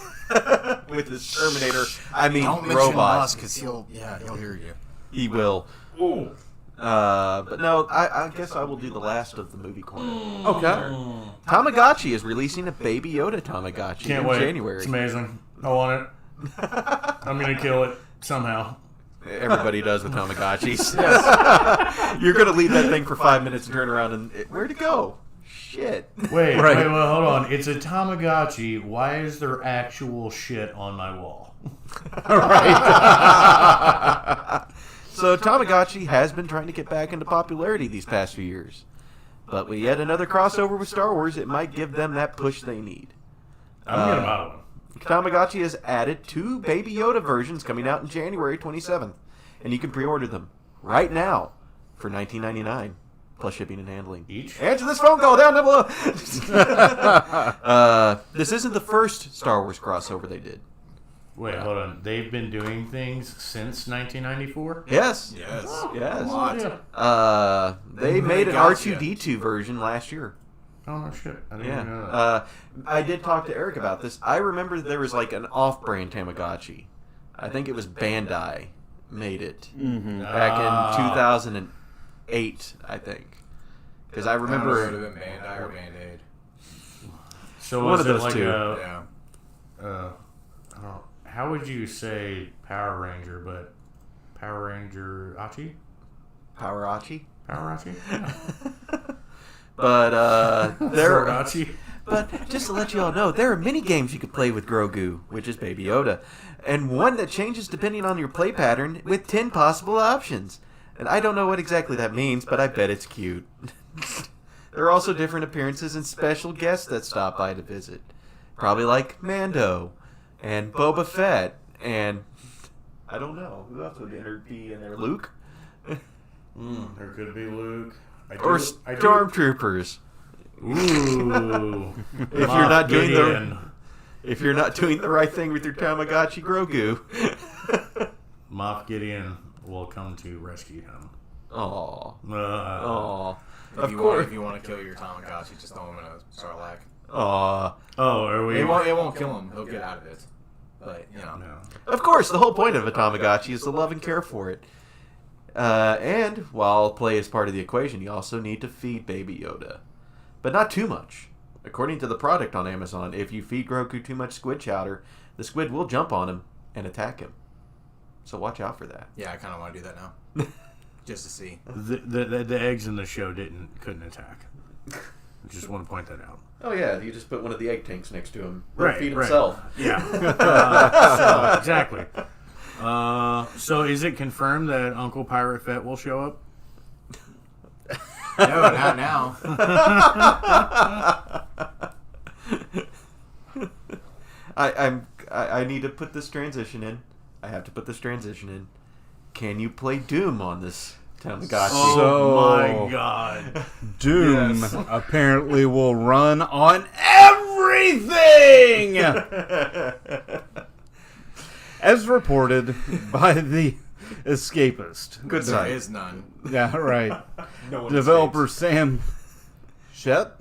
with his Terminator. I mean, Don't mention robot. Musk because he'll hear you. He will. Ooh. But no, I guess I will do the last of the movie corner. Okay. Tamagotchi is releasing a Baby Yoda Tamagotchi Can't in wait. January. It's amazing. I want it. I'm gonna kill it somehow. Everybody does with Tamagotchis. You're going to leave that thing for 5 minutes and turn around and... Where'd it go? Shit. Wait, Right. wait, hold on. It's a Tamagotchi. Why is there actual shit on my wall? Right. So Tamagotchi has been trying to get back into popularity these past few years. But with yet another crossover with Star Wars, it might give them that push they need. I'm gonna buy one. Tamagotchi has added 2 Baby Yoda versions coming out in January 27th, and you can pre-order them right now for $19.99 plus shipping and handling. Each? Answer this phone call down below. This isn't the first Star Wars crossover they did. Wait, hold on. They've been doing things since 1994? Yes. Yes. Yes. Yeah. They made an Gotcha. R2-D2 version last year. Oh, no shit. I didn't Yeah. even know that. I did talk to Eric about this. I remember there was like an off-brand Tamagotchi. I think it was Bandai made it back in 2008, I think. Because I It would remember... have been Bandai or Band-Aid. So one was of it those like two. a... Yeah. I don't, how would you say Power Ranger, but Power Ranger Achi? Powerachi? Power Achi? But there, Achi? but just to let you all know, there are many games you could play with Grogu, which is Baby Yoda, and one that changes depending on your play pattern with 10 possible options. And I don't know what exactly that means, but I bet it's cute. There are also different appearances and special guests that stop by to visit, probably like Mando and Boba Fett and I don't know who else would be in there. Luke There could be Luke. or Stormtroopers. Ooh. If you're not doing Gideon. If you're not doing the right thing with your Tamagotchi Grogu. Moff Gideon will come to rescue him. Aww. Uh, Aww. If you want to kill your Tamagotchi, just throw him in a Sarlacc. Aww. Oh, are we? It won't kill him. He'll get out of it. But, No. Of course, the whole point of a Tamagotchi is to love and care for it. And while play is part of the equation, you also need to feed Baby Yoda. But not too much. According to the product on Amazon, if you feed Grogu too much squid chowder, the squid will jump on him and attack him. So watch out for that. yeah, I kind of want to do that now. Just to see. The eggs in the show couldn't attack. Just want to point that out. Oh yeah, you just put one of the egg tanks next to him. Right, Feed right. himself. Yeah. Exactly. So is it confirmed that Uncle Pirate Fett will show up? No, not now. I need to put this transition in. I have to put this transition in. Can you play Doom on this Tamagotchi? Oh So- my god. Doom Yes. apparently will run on everything! As reported by the Escapist. Good There side. is none. Yeah, right. No one Developer Sam Shett.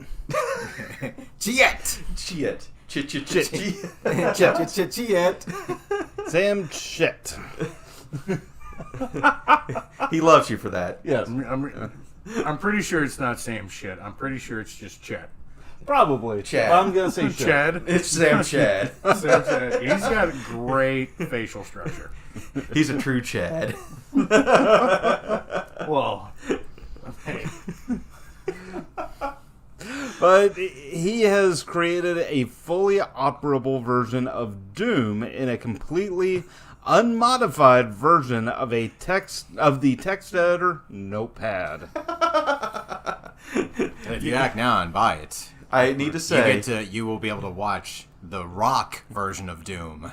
Chiet! Chiet. Chit. Chiet! Sam Shett. He loves you for that. Yes. I'm pretty sure it's not Sam shit. I'm pretty sure it's just Chet. Probably. Chad. I'm going to say Shett. Chad. It's Sam Chad. Sam Chad. He's got great facial structure. He's a true Chad. Well, hey. But he he has created a fully operable version of Doom in a completely unmodified version of the text editor Notepad. And if you act now and buy it, I need to say, you will be able to watch the Rock version of Doom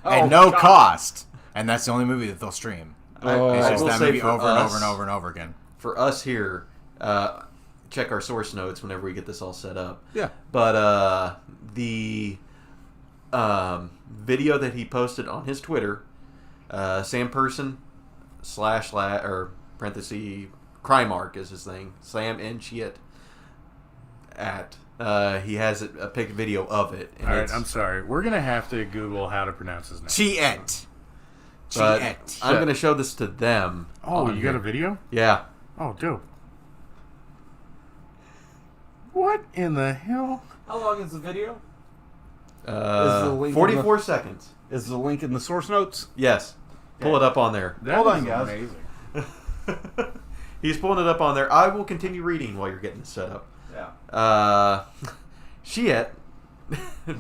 at no cost, and that's the only movie that they'll stream. It's I just will that say movie for over and us- over and over and over again. for us here, check our source notes whenever we get this all set up. Yeah. But the video that he posted on his Twitter, Sam Person / or parenthesis Crymark is his thing. Sam and shit at he has a pic video of it. And All right, it's- I'm sorry. We're gonna have to Google how to pronounce his name. Chiet. but Chiet. I'm gonna show this to them. Oh, on you got here. a video? Yeah. Oh, dope. What in the hell? How long is the video? the link 44 seconds. Is the link in the source notes? Yes. Pull it up on there. That Hold is on, guys. amazing. He's pulling it up on there. I will continue reading while you're getting this set up. Yeah. Shiet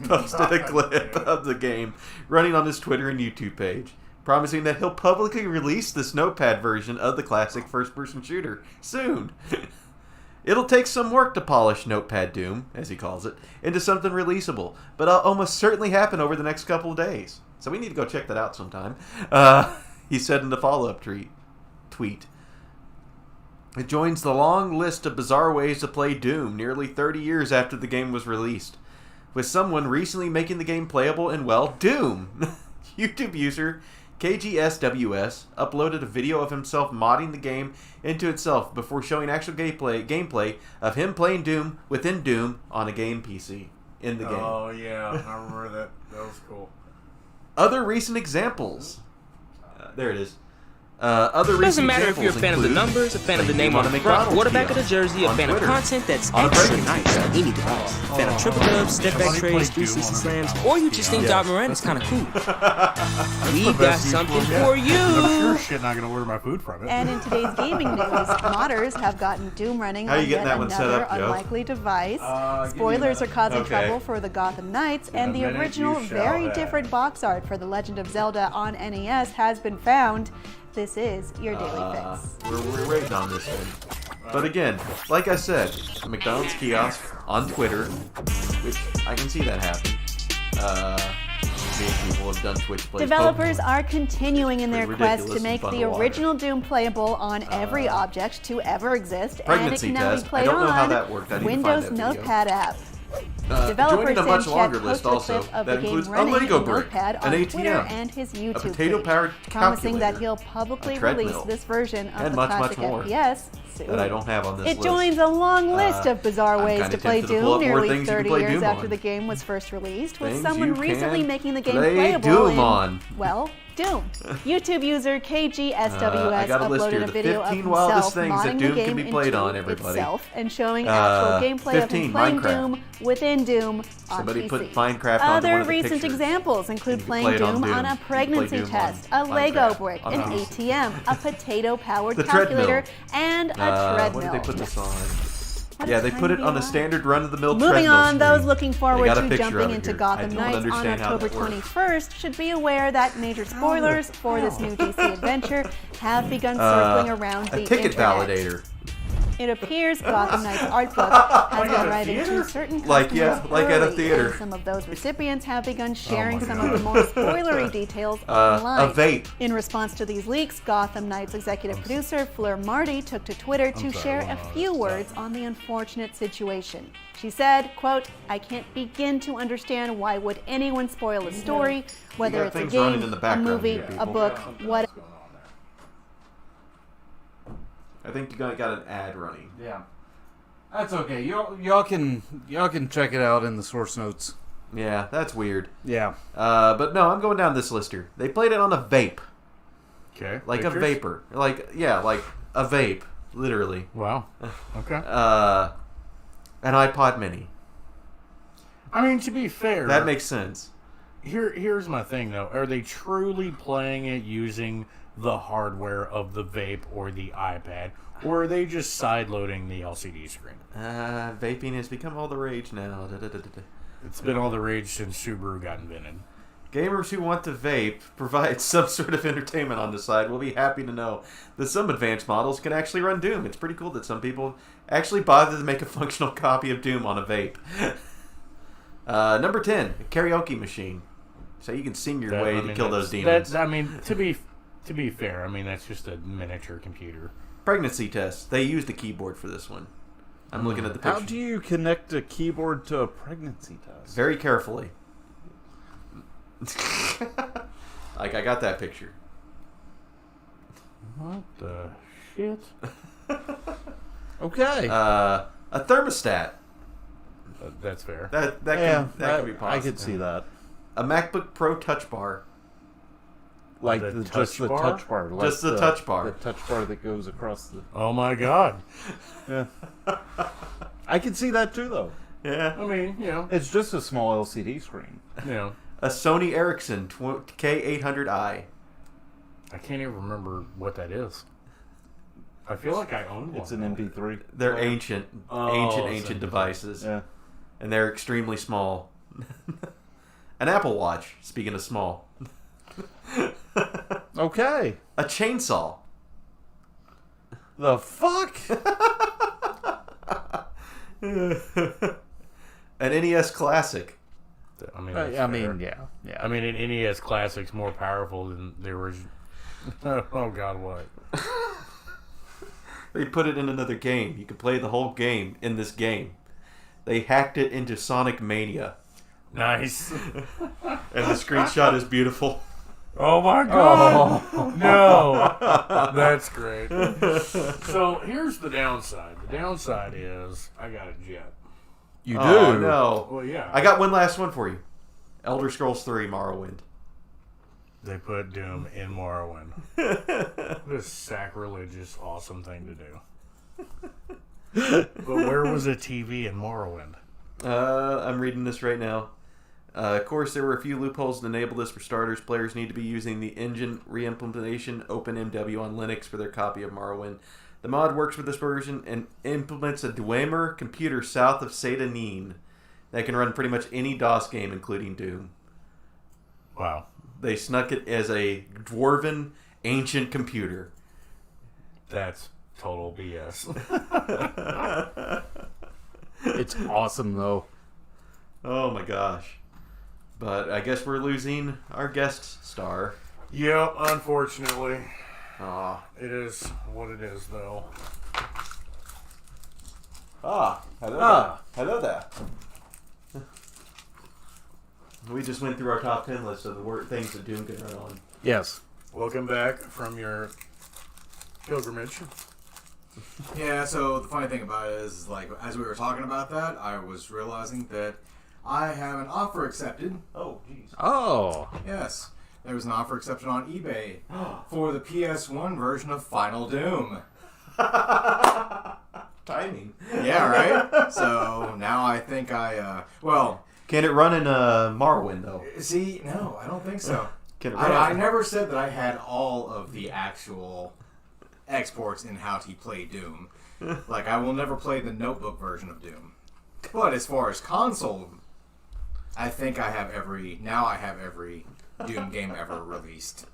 posted a clip of the game running on his Twitter and YouTube page, promising that he'll publicly release this Notepad version of the classic first-person shooter soon. It'll take some work to polish Notepad Doom, as he calls it, into something releasable, but it'll almost certainly happen over the next couple of days. So we need to go check that out sometime. He said in the follow-up tweet. It joins the long list of bizarre ways to play Doom nearly 30 years after the game was released, with someone recently making the game playable in, well, Doom. YouTube user KGSWS uploaded a video of himself modding the game into itself before showing actual gameplay of him playing Doom within Doom on a game PC in the game. Oh yeah, I remember that. That was cool. Other recent examples. There it is. Other recent Doesn't matter if you're a fan of the include numbers, a fan of the playing name on Doom the a front, McDonald's quarterback of the kiosk, jersey, a on fan of Twitter, content that's on a extra breaking nice on news. any device, fan of triple dubs, step back trades, 360 slams, or you just think Dot Moran is kind of cool. We got something for I'm you. sure shit not gonna order my food from it. And in today's gaming news, modders have gotten Doom running How you on getting yet that one set another up, Joe? unlikely device. Spoilers are causing Okay. trouble for the Gotham Knights, and the minute original, you shall very have. different box art for The Legend of Zelda on NES has been found. This is your daily fix. We're waiting on this one. But again, like I said, a McDonald's kiosk on Twitter, which I can see that happen. Many people have done Twitch plays. Developers are continuing in their Pretty quest ridiculous to make and fun the to watch. original Doom playable on every object to ever exist, and it Pregnancy can now be test. I played don't know how on that worked. I need to find Windows that video. Notepad app. Joining Developer a much Sam longer Chet list posted a also clip of that the game includes a running Lego in brick, Notepad an on Twitter ATM, and his YouTube potato-powered page, promising that calculator, he'll publicly a treadmill, release this version of and the much, classic much more FPS soon. that I don't have on this It list. joins a long list of bizarre I'm ways kinda to play tempted to pull Doom up more nearly things you can 30 play years Doom after on. the game was first released, with Things someone you recently can making the game play playable Doom in, on. well, Doom. YouTube user I KGSWS got a list here, uploaded a the video of 15 wildest himself things that modding Doom the can game be played into on, everybody. itself and showing actual gameplay of 15, him playing Minecraft. Doom within Doom on Somebody PC. put Minecraft onto Other one of the recent pictures. examples include You can playing play it on Doom on Doom. a You can pregnancy play Doom test, on a Lego Minecraft, brick, on an PC. ATM, a potato-powered The treadmill. calculator, and a treadmill. What did they put this on? What Yeah, a they time put to it be on the alive. standard run-of-the-mill Moving treadmill on, those screen. looking They forward got a to picture jumping of it into here. I Gotham don't Knights on understand how October that works. 21st should be aware that major spoilers for this new DC adventure have begun circling around the A ticket internet. validator. It appears Gotham Knight's art book has been arriving to certain Like, customers yeah, like at a early, theater. and some of those recipients have begun sharing some of the more spoilery details A online. vape. In response to these leaks, Gotham Knight's executive producer Fleur Marty took to Twitter to share a few words on the unfortunate situation. She said, quote, "I can't begin to understand why would anyone spoil a story, whether got it's a things running game, in the a background movie, here, a people. book, what." I think you got an ad running. Yeah. That's okay. Y'all can check it out in the source notes. Yeah, that's weird. Yeah. But no, I'm going down this list here. They played it on a vape. Okay. Like Pictures? a vapor. Like a vape. Literally. Wow. Okay. An iPod mini. I mean, to be fair, That makes sense. here's my thing though. Are they truly playing it using the hardware of the vape or the iPad, or are they just side-loading the LCD screen? Vaping has become all the rage now. It's been all the rage since Subaru got invented. Gamers who want to vape provide some sort of entertainment on the side will be happy to know that some advanced models can actually run Doom. It's pretty cool that some people actually bother to make a functional copy of Doom on a vape. Number 10, a karaoke machine. So you can sing your way to kill those demons. To be fair, that's just a miniature computer. Pregnancy test. They used a keyboard for this one. I'm looking at the picture. How do you connect a keyboard to a pregnancy test? Very carefully. Like, I got that picture. What the shit? Okay. A thermostat. That's fair. That can be possible. I could see that. A MacBook Pro Touch Bar. Like touch the bar? touch bar. Like Just the touch bar. The touch bar that goes across the... Oh my god. Yeah. I can see that too, though. Yeah. It's just a small LCD screen. A Sony Ericsson K800i. I can't even remember what that is. I feel like I own one. It's an MP3. They're ancient devices. Yeah. And they're extremely small. An Apple Watch, speaking of small. Okay. A chainsaw. The fuck? An NES Classic. Yeah. an NES Classic's more powerful than the original. Oh god, what? They put it in another game. You can play the whole game in this game. They hacked it into Sonic Mania. Nice. And the screenshot is beautiful. Oh my god! Oh. No! That's great. So here's the downside. The downside is I got a jet. You do? Oh, no. Well, yeah. I got one last one for you. Elder Scrolls 3 Morrowind. They put Doom in Morrowind. What a sacrilegious, awesome thing to do. But where was a TV in Morrowind? I'm reading this right now. Of course, there were a few loopholes to enable this. For starters, players need to be using the engine reimplementation OpenMW on Linux for their copy of Morrowind. The mod works with this version and implements a Dwemer computer south of Satanin that can run pretty much any DOS game, including Doom. Wow. They snuck it as a dwarven ancient computer. That's total BS. It's awesome, though. Oh my gosh. But I guess we're losing our guest star. Yep, unfortunately. Aw. It is what it is, though. Hello there. We just went through our top 10 list of the things that Doom can run on. Yes. Welcome back from your pilgrimage. Yeah, so the funny thing about it is, like, as we were talking about that, I was realizing that I have an offer accepted. Oh, jeez. Oh. Yes. There was an offer accepted on eBay for the PS1 version of Final Doom. Timing. Yeah, right? So now I think Can it run in Morrowind, though? see, no, I don't think so. Can it run I never said that I had all of the actual exports in how to play Doom. Like, I will never play the notebook version of Doom. But as far as console, I think I have every Doom game ever released.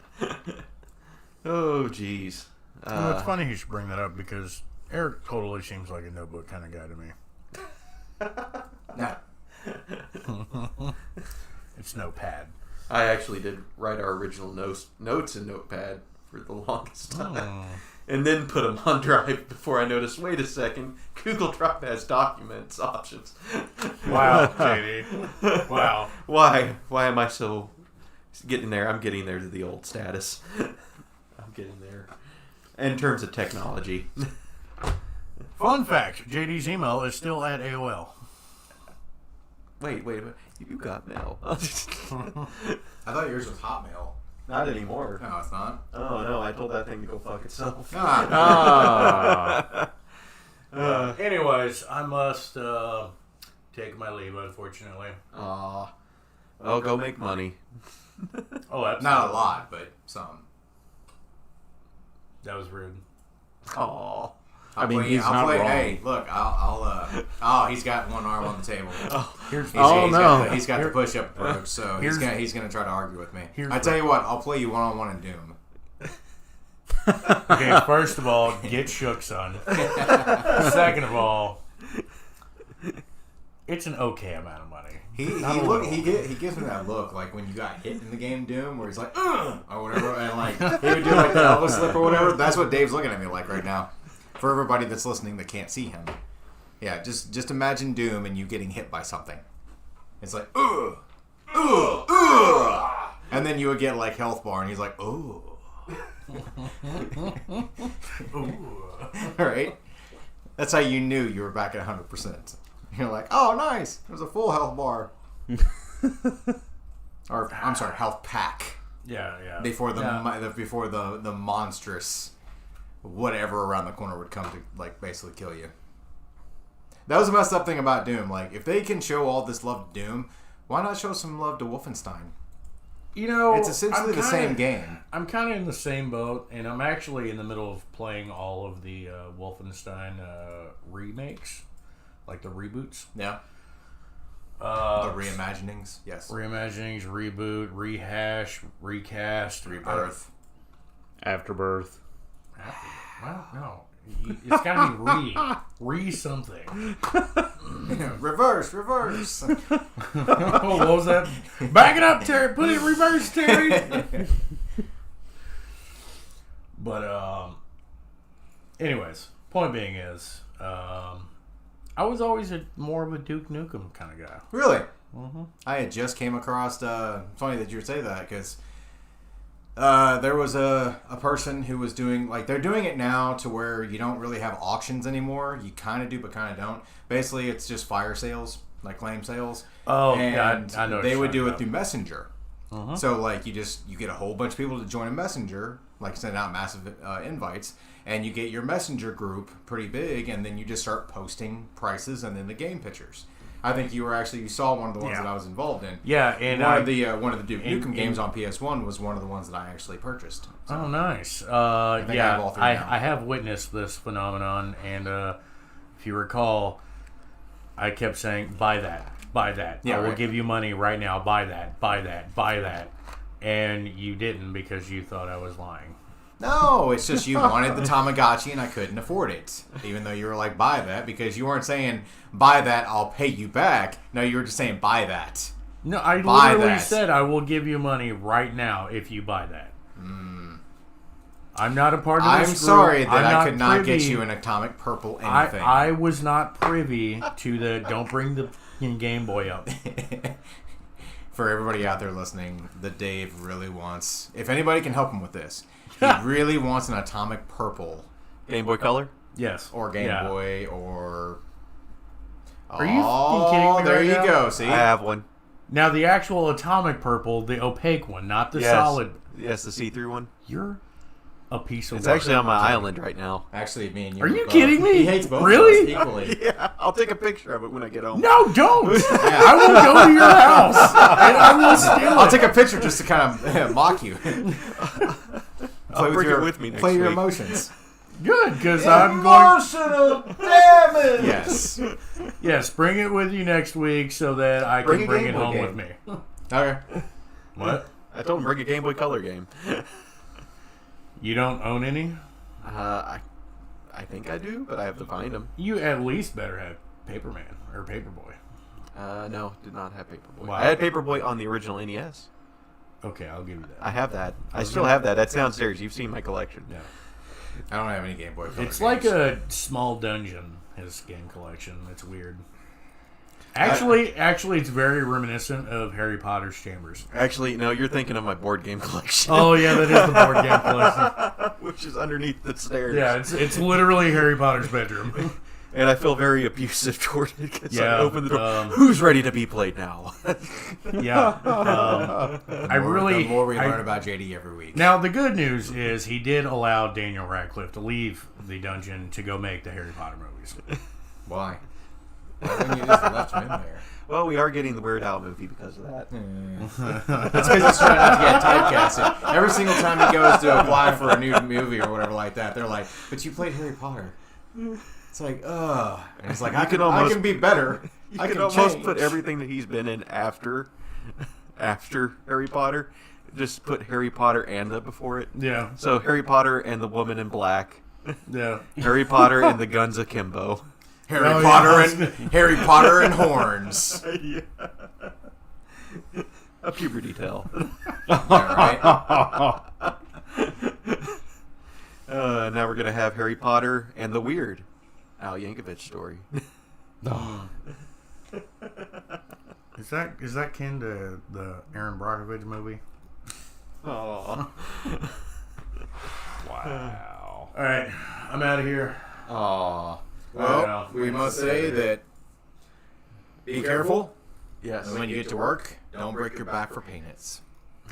Oh, jeez. It's funny you should bring that up because Eric totally seems like a notebook kind of guy to me. No. It's Notepad. I actually did write our original notes in Notepad for the longest time. And then put them on Drive before I noticed, wait a second, Google Drive has documents options. Wow, JD. Wow. Why am I so getting there? I'm getting there to the old status. I'm getting there. In terms of technology. Fun fact, JD's email is still at AOL. Wait. You got mail. I thought yours was Hotmail. Not anymore. No, it's not. Oh, no, I told that thing to go fuck itself. Anyways, I must take my leave, unfortunately. Aw. Well, go make money. Oh, absolutely. Not a lot, but some. That was rude. Oh. I mean, he's not wrong. Hey, look, oh, he's got one arm on the table. He's got the push-up approach, so he's gonna try to argue with me. I tell you what, I'll play you one-on-one in Doom. Okay, first of all, get shook, son. Second of all, it's an okay amount of money. He gives me that look like when you got hit in the game Doom, where he's like, or whatever, and like he would do like the Elvis slip or whatever. That's what Dave's looking at me like right now. For everybody that's listening that can't see him, yeah, just imagine Doom and you getting hit by something. It's like, and then you would get like health bar, and he's like, ooh. Right? That's how you knew you were back at 100%. You're like, oh, nice. There's a full health bar. Or, I'm sorry, health pack. Yeah. Before the monstrous whatever around the corner would come to, like, basically kill you. That was the messed up thing about Doom. Like, if they can show all this love to Doom, why not show some love to Wolfenstein? You know, it's essentially the same game. I'm kind of in the same boat, and I'm actually in the middle of playing all of the Wolfenstein remakes, like the reboots. Yeah. The reimaginings, yes. Reimaginings, reboot, rehash, recast, rebirth, afterbirth. Well, no. It's got to be re something. Reverse. Oh, what was that? Back it up, Terry. Put it in reverse, Terry. But, anyways, point being is, I was always more of a Duke Nukem kind of guy. Really? Mm-hmm. I had just came across, funny that you would say that, because there was a person who was doing, like, they're doing it now to where you don't really have auctions anymore. You kind of do, but kind of don't. Basically, it's just fire sales, like claim sales. Oh, and I know. They would do it through Messenger. Uh-huh. So, like, you get a whole bunch of people to join a Messenger, like send out massive invites, and you get your Messenger group pretty big, and then you just start posting prices and then the game pictures. I think you saw one of the ones that I was involved in. Yeah, and one of the Duke Nukem games on PS1 was one of the ones that I actually purchased. So oh, nice. I have all three now. I have witnessed this phenomenon, and if you recall, I kept saying, "Buy that, buy that. Yeah, I will right. give you money right now. Buy that, buy that, buy that." And you didn't because you thought I was lying. No, it's just you wanted the Tamagotchi and I couldn't afford it. Even though you were like, buy that, because you weren't saying, buy that, I'll pay you back. No, you were just saying, buy that. No, I literally said, I will give you money right now if you buy that. I'm not a part of this I'm group. sorry that I could not privy. get you an atomic purple anything. I was not privy to the don't bring the Game Boy up. For everybody out there listening, that Dave really wants, if anybody can help him with this, he really wants an atomic purple. Game Boy Color? Yes. Or Game Boy, or... Are you kidding me? There you go, see? I have one. Now, the actual atomic purple, the opaque one, not the solid. Yes, the see-through one. You're a piece of It's actually on my island right now. Actually, me and you. Are you kidding me? He hates both really? of us equally. Yeah, I'll take a picture of it when I get home. No, don't! I will go to your house, and I will steal it. I'll take a picture just to kind of mock you. I'll bring it with me next Play week. your emotions. Good, because I'm going... Emotional damage! Yes. Yes, bring it with you next week so that I can bring it home with me. Okay. What? I told him bring a Game Boy Color game. You don't own any? I think I do, but I have to find them. You at least better have Paperman or Paperboy. No, did not have Paperboy. Wow. I had Paperboy on the original NES. Okay, I'll give you that. I have that. I still have that. That's downstairs. You've seen my collection. Yeah. I don't have any Game Boy Color It's games. like a small dungeon, his game collection. It's weird. Actually, it's very reminiscent of Harry Potter's Chambers. Actually, no, you're thinking of my board game collection. Oh, yeah, that is the board game collection. Which is underneath the stairs. Yeah, it's literally Harry Potter's bedroom. And I feel very abusive toward it because I opened the door. Who's ready to be played now? Yeah. The more we learn about JD every week. Now, the good news is he did allow Daniel Radcliffe to leave the dungeon to go make the Harry Potter movies. Why? Why wouldn't you just left him in there? Well, we are getting the Weird Al movie because of that. That's because he's trying not to get typecasted. Every single time he goes to apply for a new movie or whatever like that, they're like, "But you played Harry Potter." It's like, ugh. And it's like, I can be better. You I can can almost change. put everything that he's been in after Harry Potter. Just put Harry Potter and the before it. Yeah. So Harry Potter and the Woman in Black. Yeah. Harry Potter and the Guns Akimbo. Harry Potter and horns. Yeah. A puberty tale. Yeah, right? Now we're gonna have Harry Potter and the Weird Al Yankovic story. Is that kin to the Aaron Brockovich movie? Oh. Wow. All right, I'm out of here. Aw. Well, we must say that be careful. Yes. And when you get to work, don't break your back for peanuts.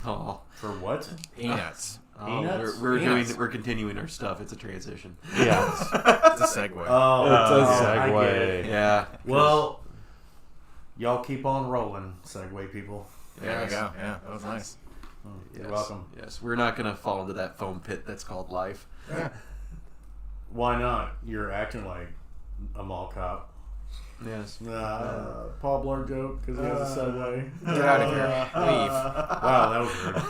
Oh. For what? Peanuts. Peanuts? We're continuing our stuff. It's a transition. Yes. It's a segue. It's a I get segue. it. Yeah. Well, y'all keep on rolling, Segway people. There we go. Yeah, that was nice. You're welcome. Yes, we're not gonna fall into that foam pit that's called life. Why not? You're acting like a mall cop. Yes. Paul Blart joke because he has a Segway. Get out of here. Leave. Wow, that was rude.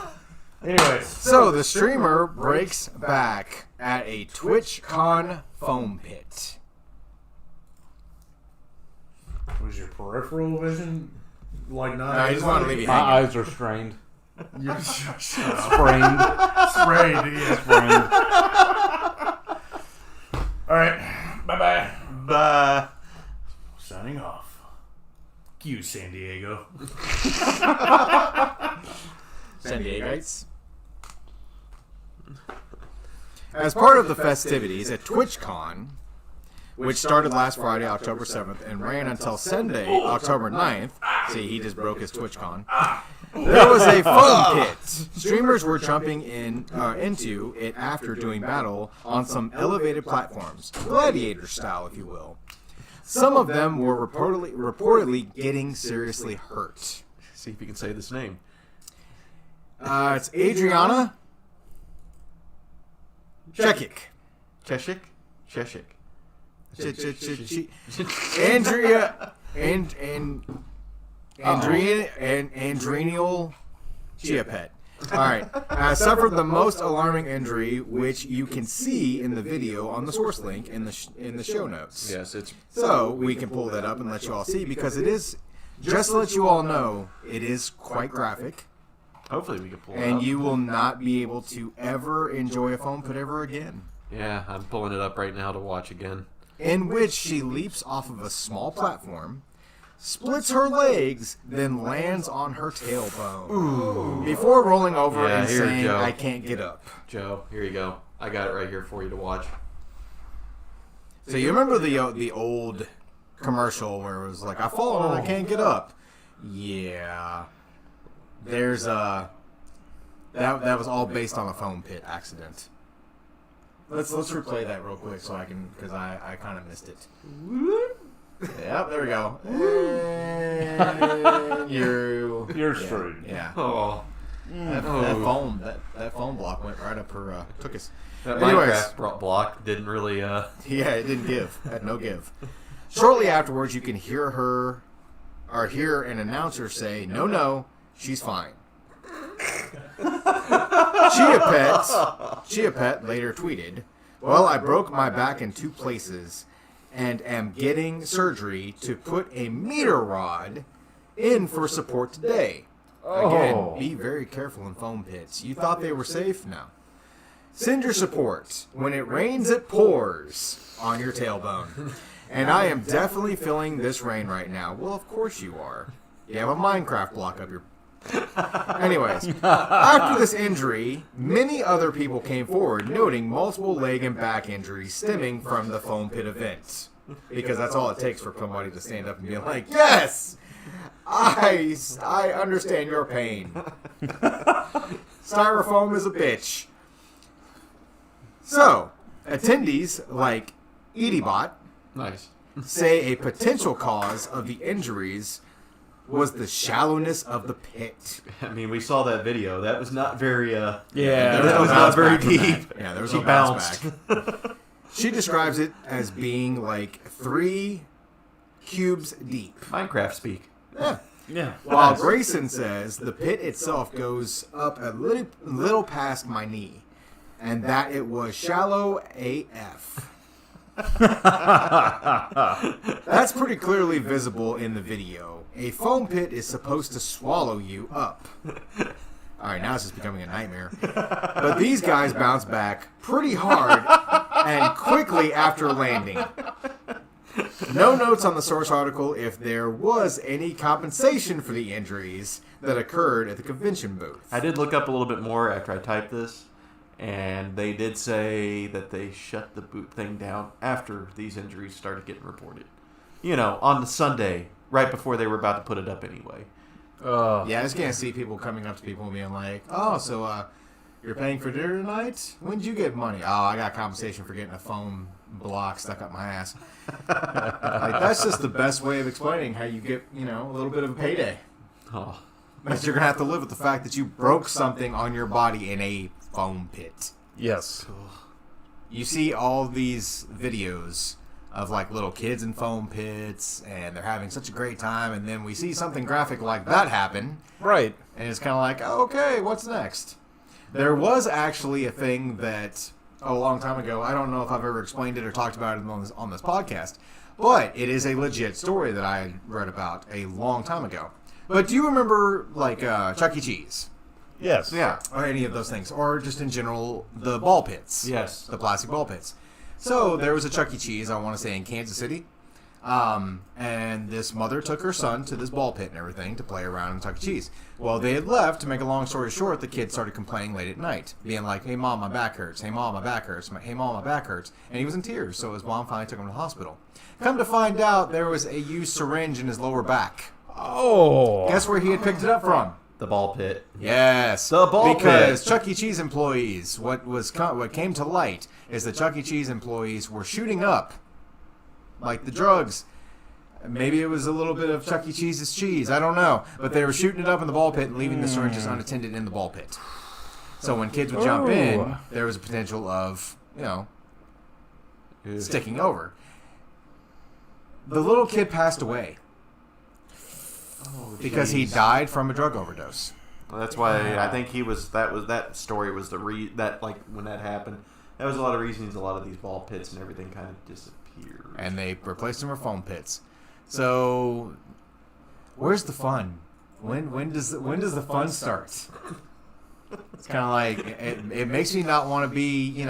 Anyways, So the streamer breaks back at a TwitchCon foam pit. was your peripheral vision like not? No, I just want to leave you My hanging. eyes are strained. You're Sprained. sprayed. Yeah. Sprained. All right. Bye. Bye. Signing off. Cue San Diego. San Diegites. As part of the festivities at TwitchCon, which started last Friday, October 7th, and ran until Sunday, October 9th. See, he just broke his TwitchCon. There was a foam pit. Streamers were jumping into it after doing battle on some elevated platforms, gladiator style, if you will. Some of them were reportedly getting seriously hurt. See if you can say this name. It's Adriana Chechik. Cheshik? Cheshik. Andrea and Andrenial Chiapet. All right. Suffered the most alarming injury, which you can see in the video on the source link in the show notes. Yes, it's So we can pull that up and let you all see, because it is, just to let you all know, it is quite graphic, hopefully we can pull it and up. you will not be able to ever enjoy a foam pit ever again. Yeah, I'm pulling it up right now to watch again. In which she leaps off of a small platform, splits her legs, then lands on her tailbone. Before rolling over Yeah, and here, saying, Joe. I can't get up. Joe, here you go. I got it right here for you to watch. So you remember the old commercial where it was like, I fall and I can't get up? Yeah. There's that was all based on a foam pit accident. Let's replay that real quick so I can, because I kind of missed it. Yep, there we go. And You're straight. Yeah. Oh, That foam block went right up her tuchus. that Anyways. Minecraft block didn't really. Yeah, it didn't give. Had no give. Shortly afterwards, you can hear an announcer say, "No, she's fine." Chia Pet later tweeted, "Well, I broke my back in 2 places and am getting surgery to put a meter rod in for support today. Again, be very careful in foam pits. You thought they were safe? No. Send your support. When it rains, it pours on your tailbone. And I am definitely feeling this rain right now." Well, of course you are. You have a Minecraft block up your... Anyways, after this injury, many other people came forward, noting multiple leg and back injuries stemming from the foam pit event. Because that's all it takes for somebody to stand up and be like, "Yes! I understand your pain. Styrofoam is a bitch." So, attendees like EDBot, Nice. say a potential cause of the injuries was the shallowness of the pit. I mean, we saw that video. That was not very. Yeah, that was not very deep. Yeah, there was She no bounce bounced. back. She describes it as being like 3 cubes deep. Minecraft speak. Yeah. Yeah. While Grayson says the pit itself goes up a little past my knee, and that it was shallow AF. That's pretty clearly visible in the video. A foam pit is supposed to swallow you up. Alright, now it's just becoming a nightmare. But these guys bounce back pretty hard and quickly after landing. No notes on the source article if there was any compensation for the injuries that occurred at the convention booth. I did look up a little bit more after I typed this, and they did say that they shut the boot thing down after these injuries started getting reported. You know, on the Sunday, right before they were about to put it up anyway. Yeah, I just can't see people coming up to people and being like, "Oh, so you're paying for dinner tonight? When'd you get money?" "Oh, I got compensation for getting a foam block stuck up my ass." Like, that's just the best way of explaining how you get, a little bit of a payday. Oh. But you're gonna have to live with the fact that you broke something on your body in a foam pit. Yes. You see all these videos of like little kids in foam pits, and they're having such a great time, and then we see something graphic like that happen, Right. and it's kind of like, oh, okay, what's next? There was actually a thing that a long time ago, I don't know if I've ever explained it or talked about it on this podcast, but it is a legit story that I read about a long time ago. But do you remember like Chuck E. Cheese? Yes. Yeah. Or any of those things, or just in general, the ball pits. Yes. The plastic ball pits. So there was a Chuck E. Cheese, I want to say, in Kansas City. And this mother took her son to this ball pit and everything to play around in Chuck E. Cheese. Well, they had left. To make a long story short, the kid started complaining late at night, being like, "Hey, Mom, my back hurts. Hey, Mom, my back hurts. Hey, Mom, my back hurts." And he was in tears, so his mom finally took him to the hospital. Come to find out, there was a used syringe in his lower back. Oh. Guess where he had picked it up from? The ball pit. Yes, The ball because pit. Chuck E. Cheese employees, what came to light is that Chuck E. Cheese employees were shooting up, like the drugs. Maybe it was a little bit of Chuck E. Cheese's cheese, I don't know, but they were shooting it up in the ball pit and leaving the syringes unattended in the ball pit. So when kids would jump in, there was a potential of sticking over. The little kid passed away. Because he died from a drug overdose. Well, that's why I think that story was when that happened. That was a lot of reasons a lot of these ball pits and everything kind of disappeared. And they replaced them with foam pits. So, where's the fun? When does the fun start? It's kind of like it makes me not want to be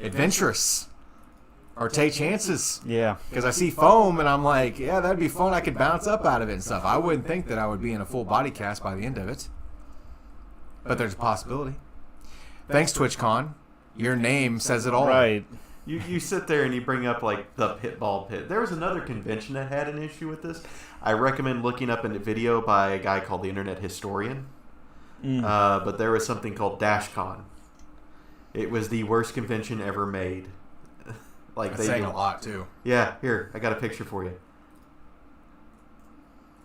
adventurous or take chances. Yeah. Because I see foam and I'm like, yeah, that'd be fun. I could bounce up out of it and stuff. I wouldn't think that I would be in a full body cast by the end of it. But there's a possibility. Thanks, TwitchCon. Your name says it all. Right. You sit there and you bring up like the ball pit. There was another convention that had an issue with this. I recommend looking up a video by a guy called the Internet Historian. But there was something called DashCon. It was the worst convention ever made. That's saying a lot too. Yeah, here, I got a picture for you.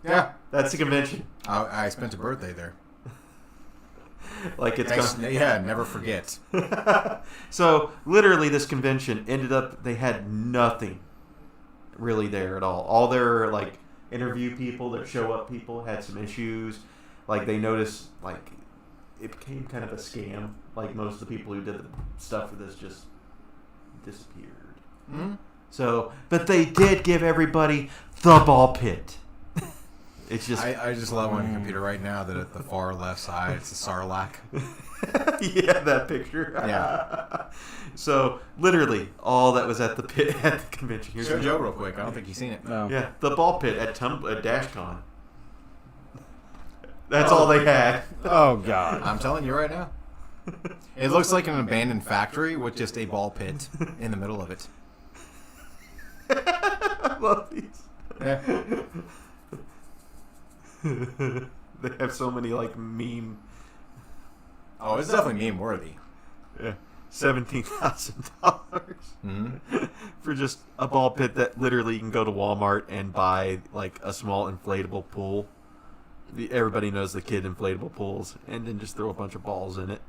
Yeah, that's the convention. I spent a birthday there. Like it's never forget. So literally, this convention ended up they had nothing really there at all. All their like interview people, their show up people had some issues. Like they noticed like it became kind of a scam. Like most of the people who did the stuff for this just disappeared. Mm-hmm. So, but they did give everybody the ball pit. It's just I just love on your computer right now that at the far left side it's a Sarlacc. Yeah, that picture. Yeah. So literally all that was at the pit at the convention. Here's Show Joe real quick. I don't think he's seen it. No. Yeah, the ball pit at DashCon. That's all they had. Oh, God. I'm telling you right now. It looks like an abandoned factory with just a ball pit in the middle of it. I love these. Yeah. They have so many like meme. Oh, it's definitely meme worthy. Yeah, $17,000 Mm-hmm. for just a ball pit that literally you can go to Walmart and buy like a small inflatable pool. Everybody knows the kid inflatable pools, and then just throw a bunch of balls in it.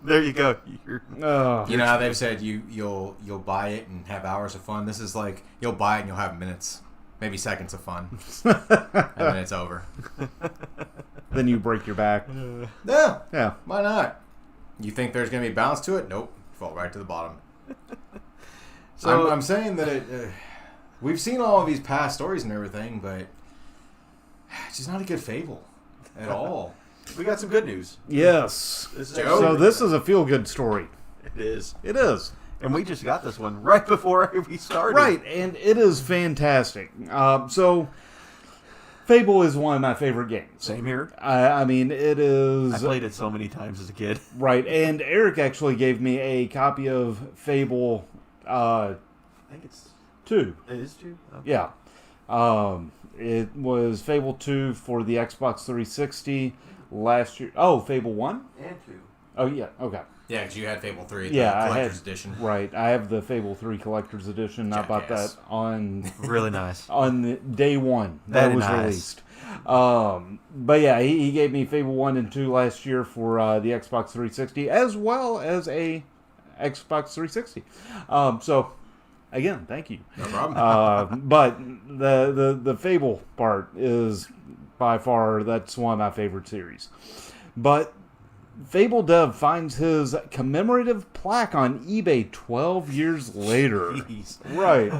There you go. You know how they've said you'll buy it and have hours of fun. This is like you'll buy it and you'll have minutes, maybe seconds of fun, and then it's over. Then you break your back. Yeah. Why not? You think there's gonna be balance to it? Nope. Fall right to the bottom. So I'm saying that we've seen all of these past stories and everything, but it's just not a good Fable at all. We got some good news. Yes. So this is a feel-good story. It is. It is. And we just got this one right before we started. Right, and it is fantastic. So, Fable is one of my favorite games. Same here. I mean, it is... I played it so many times as a kid. Right, and Eric actually gave me a copy of Fable... I think it's 2. It is 2? Okay. Yeah. It was Fable 2 for the Xbox 360 last year. Oh, Fable 1? And 2. Oh, yeah. Okay. Yeah, because you had Fable 3, yeah, the Collector's Edition. Right. I have the Fable 3 Collector's Edition. I bought that on... Really nice. On day one that was released. But yeah, he gave me Fable 1 and 2 last year for the Xbox 360, as well as a Xbox 360. So... Again, thank you. No problem. But the Fable part is by far, that's one of my favorite series. But Fable Dev finds his commemorative plaque on eBay 12 years later. Jeez. Right.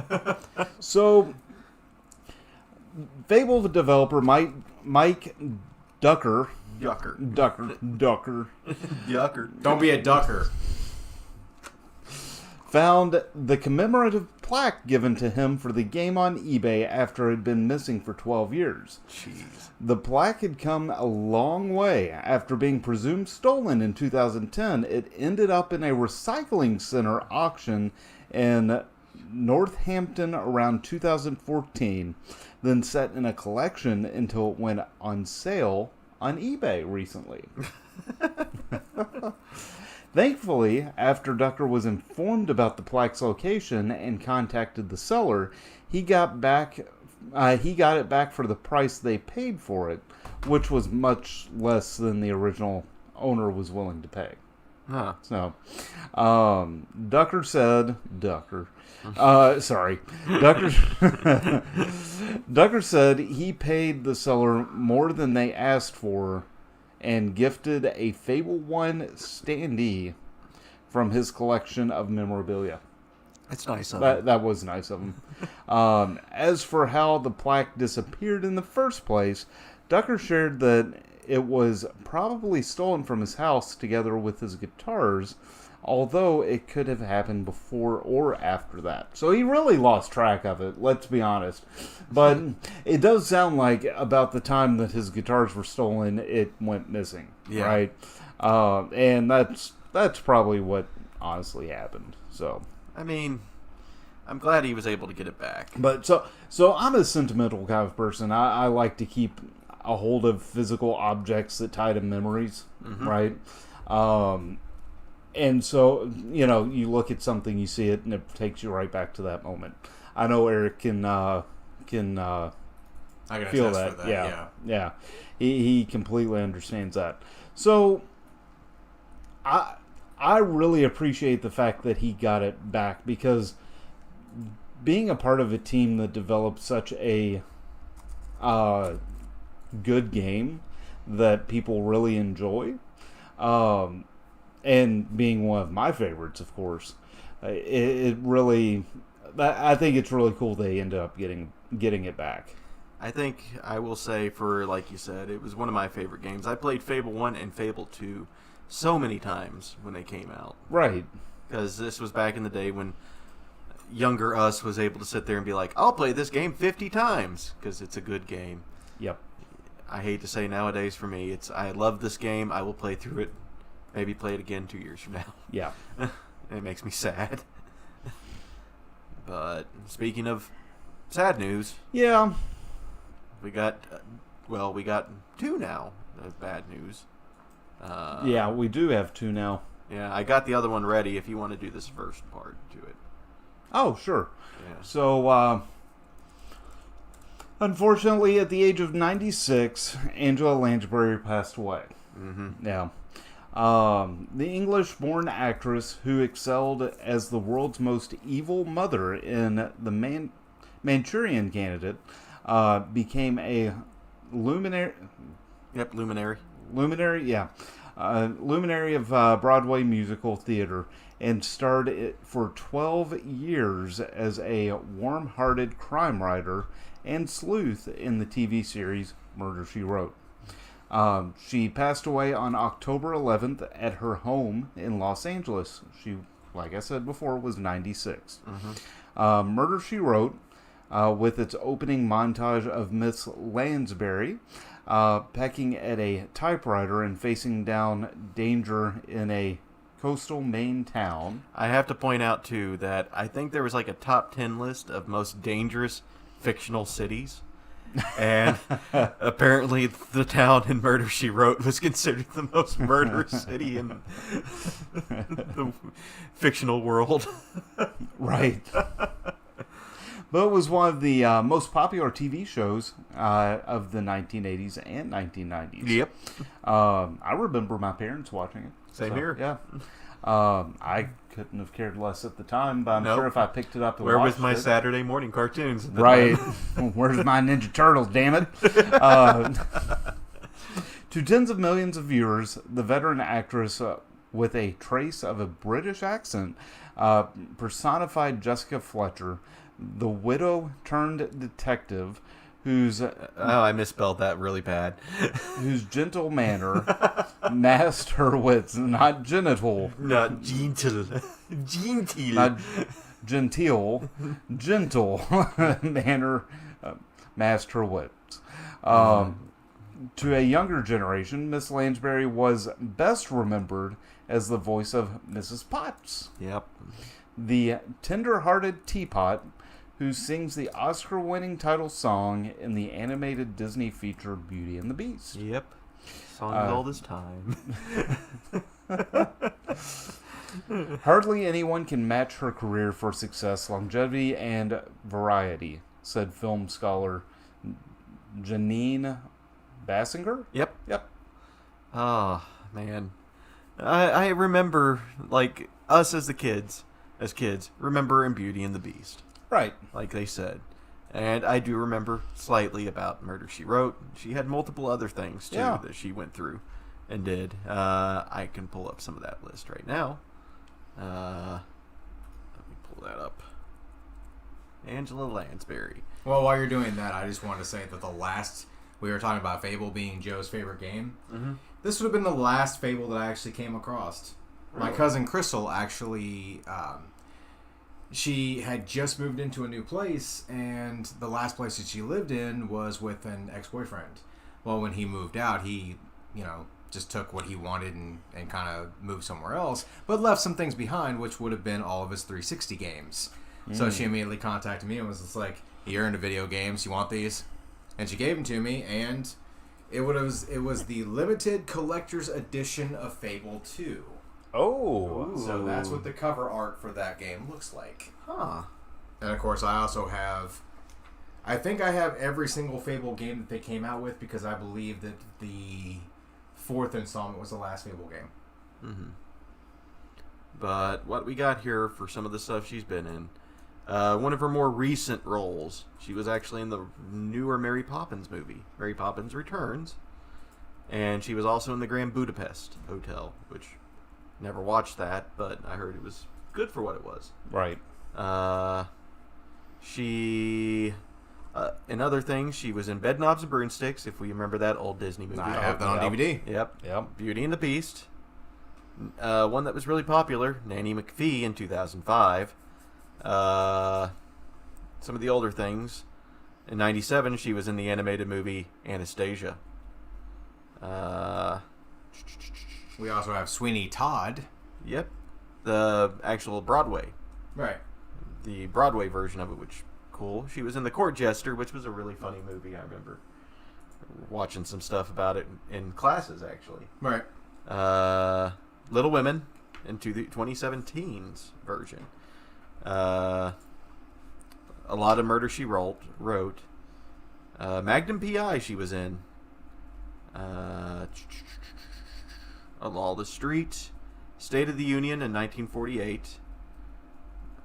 So, Fable developer Mike Ducker. Don't be a ducker. Found the commemorative plaque given to him for the game on eBay after it had been missing for 12 years. Jeez. The plaque had come a long way. After being presumed stolen in 2010, it ended up in a recycling center auction in Northampton around 2014, then set in a collection until it went on sale on eBay recently. Thankfully, after Ducker was informed about the plaque's location and contacted the seller, he got it back for the price they paid for it, which was much less than the original owner was willing to pay. Huh. So, Ducker said he paid the seller more than they asked for and gifted a Fable 1 standee from his collection of memorabilia. That's nice of him. That was nice of him. As for how the plaque disappeared in the first place, Ducker shared that it was probably stolen from his house together with his guitars, although it could have happened before or after that. So he really lost track of it, let's be honest. But it does sound like about the time that his guitars were stolen, it went missing, right? And that's probably what honestly happened. So, I mean, I'm glad he was able to get it back. But so I'm a sentimental kind of person. I like to keep a hold of physical objects that tie to memories, right? And so, you know, you look at something, you see it, and it takes you right back to that moment. I know Eric can I can feel attest that. for that. Yeah. He completely understands that. So, I really appreciate the fact that he got it back, because being a part of a team that developed such a good game that people really enjoy, and being one of my favorites, of course, it really, I think it's really cool they ended up getting it back. I think I will say, for like you said, it was one of my favorite games. I played Fable 1 and Fable 2 so many times when they came out. Right. Because this was back in the day when younger us was able to sit there and be like, I'll play this game 50 times because it's a good game. Yep. I hate to say nowadays for me, I love this game. I will play through it, maybe play it again 2 years from now. Yeah. It makes me sad. But speaking of sad news, yeah, we got 2 now of bad news. Yeah, we do have 2 now. Yeah, I got the other one ready if you want to do this first part to it. Oh, sure. Yeah. So, unfortunately, at the age of 96, Angela Lansbury passed away. Mm-hmm. Yeah. The English-born actress who excelled as the world's most evil mother in The Manchurian Candidate became a luminary. Yep, Luminary. Luminary, yeah. Luminary of Broadway musical theater, and starred it for 12 years as a warm-hearted crime writer and sleuth in the TV series Murder, She Wrote. She passed away on October 11th at her home in Los Angeles. She, like I said before, was 96. Mm-hmm. Murder, She Wrote, with its opening montage of Miss Lansbury pecking at a typewriter and facing down danger in a coastal Maine town. I have to point out, too, that I think there was like a top 10 list of most dangerous fictional cities. And apparently the town in Murder, She Wrote was considered the most murderous city in the fictional world. Right. But it was one of the most popular TV shows of the 1980s and 1990s. Yep. I remember my parents watching it. Same here. Yeah. I couldn't have cared less at the time, but I'm sure if I picked it up and Where watched was my it, Saturday morning cartoons? At the right. time? Where's my Ninja Turtles, damn it? To tens of millions of viewers, the veteran actress with a trace of a British accent personified Jessica Fletcher, the widow turned detective whose I misspelled that really bad. whose gentle manner masked her wits, not genital, Not gentle. Gentile. not genteel, gentle manner masked her wits. To a younger generation, Miss Lansbury was best remembered as the voice of Mrs. Potts, Yep. the tender-hearted teapot who sings the Oscar-winning title song in the animated Disney feature Beauty and the Beast. Yep. Song as old as time. Hardly anyone can match her career for success, longevity, and variety, said film scholar Janine Basinger. Yep. Yep. Oh, man. I remember, like, us as kids, remembering Beauty and the Beast. Right. Like they said. And I do remember slightly about Murder, She Wrote. She had multiple other things, too, that she went through and did. I can pull up some of that list right now. Let me pull that up. Angela Lansbury. Well, while you're doing that, I just want to say that we were talking about Fable being Joe's favorite game. Mm-hmm. This would have been the last Fable that I actually came across. Really? My cousin Crystal actually... she had just moved into a new place, and the last place that she lived in was with an ex-boyfriend. Well, when he moved out, he, just took what he wanted and kind of moved somewhere else, but left some things behind, which would have been all of his 360 games. So she immediately contacted me and was just like, "You're into video games, you want these?" And she gave them to me, and it was the limited collector's edition of Fable 2. Oh. So that's what the cover art for that game looks like. Huh. And of course, I think I have every single Fable game that they came out with, because I believe that the 4th installment was the last Fable game. Mm-hmm. But what we got here for some of the stuff she's been in, one of her more recent roles, she was actually in the newer Mary Poppins movie, Mary Poppins Returns, and she was also in the Grand Budapest Hotel, which never watched that, but I heard it was good for what it was. Right. She, in other things, she was in Bedknobs and Broomsticks, if we remember that old Disney movie. I have that on DVD. Yep. Beauty and the Beast. One that was really popular, Nanny McPhee in 2005. Some of the older things. In 97, she was in the animated movie Anastasia. We also have Sweeney Todd. Yep. The actual Broadway. Right. The Broadway version of it, which, cool. She was in The Court Jester, which was a really funny movie. I remember watching some stuff about it in classes, actually. Right. Little Women into the 2017's version. lot of Murder, She Wrote. Magnum P.I. she was in. A Lawless Street. State of the Union in 1948.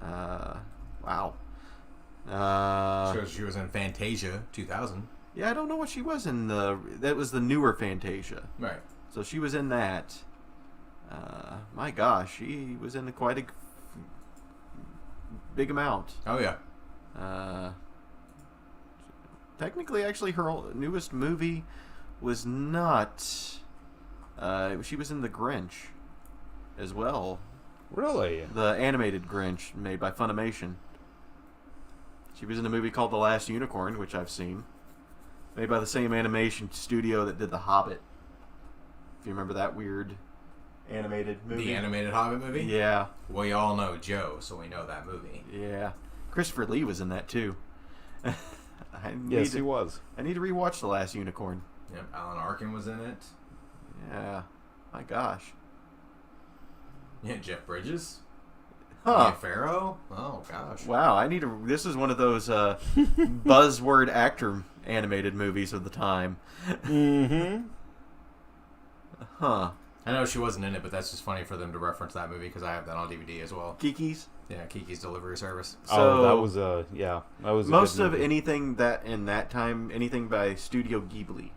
Wow. So she was in Fantasia 2000. Yeah, I don't know what she was in. That was the newer Fantasia. Right. So she was in that. My gosh, she was in quite a big amount. Oh, yeah. Technically, actually, her newest movie was not. She was in The Grinch as well. Really? The animated Grinch made by Funimation. She was in a movie called The Last Unicorn, which I've seen. Made by the same animation studio that did The Hobbit. If you remember that weird animated movie. The animated Hobbit movie? Yeah. We all know Joe, so we know that movie. Yeah. Christopher Lee was in that too. Yes, he was. I need to rewatch The Last Unicorn. Yep, Alan Arkin was in it. Yeah. My gosh. Yeah, Jeff Bridges. Huh. Mia Farrow. Oh gosh. Wow, I need to. This is one of those buzzword actor animated movies of the time. Mm-hmm. Huh. I know she wasn't in it, but that's just funny for them to reference that movie because I have that on DVD as well. Kiki's. Yeah, Kiki's Delivery Service. So that was a that was a most good of movie. anything that in that time, anything by Studio Ghibli,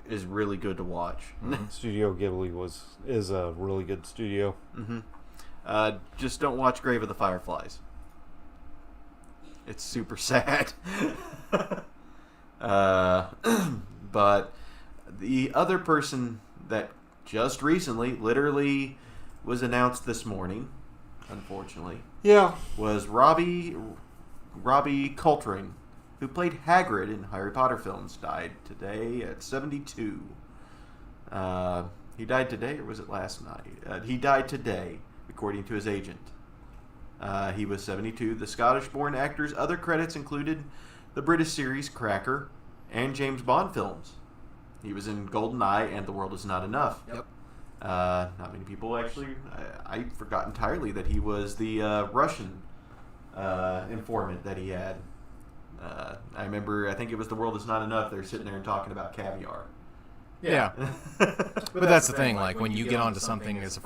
is really good to watch. Studio Ghibli is a really good studio. Mm-hmm. Just don't watch Grave of the Fireflies. It's super sad. But the other person that just recently, literally, was announced this morning, unfortunately, was Robbie Coltrane, who played Hagrid in Harry Potter films, died today at 72. He died today, or was it last night? He died today, according to his agent. He was 72. The Scottish-born actor's other credits included the British series Cracker and James Bond films. He was in GoldenEye and The World Is Not Enough. Yep. Not many people actually. I forgot entirely that he was the Russian informant that he had. I remember. I think it was The World Is Not Enough. They're sitting there and talking about caviar. Yeah. But that's the thing. Like when you get onto something as a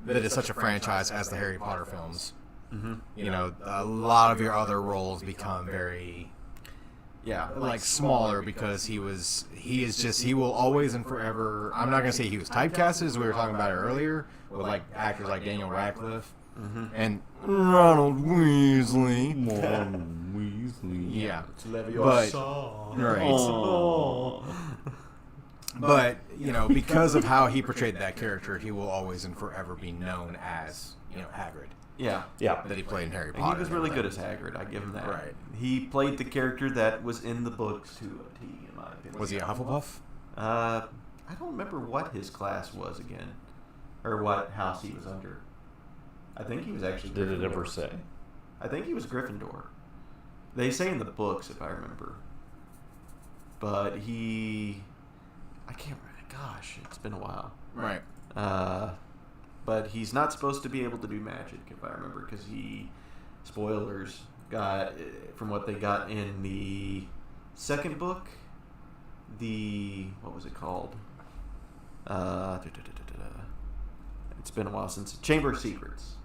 that is such a franchise as the Harry Potter films, you know, a lot of your other roles become very. Yeah, Like smaller because he will always and forever. I'm not gonna say he was typecasted as we were talking about it earlier with like actors like Daniel Radcliffe and Ronald Weasley. Yeah, but right. But you know, because of how he portrayed that character, he will always and forever be known as Hagrid. yeah. That he played in Harry And Potter. he was really good as Hagrid. I give him that. Right. He played the character that was in the books to a T, in my opinion. Was he a Hufflepuff? I don't remember what his class was again, or what house he was under. I think he was actually. Did it ever Gryffindor. say? I think he was Gryffindor. They say in the books, if I remember. But I can't remember. Gosh, it's been a while. Right. But he's not supposed to be able to do magic, if I remember, because spoilers, got, from what they got in the second book, what was it called? It's been a while since, Chamber of Secrets.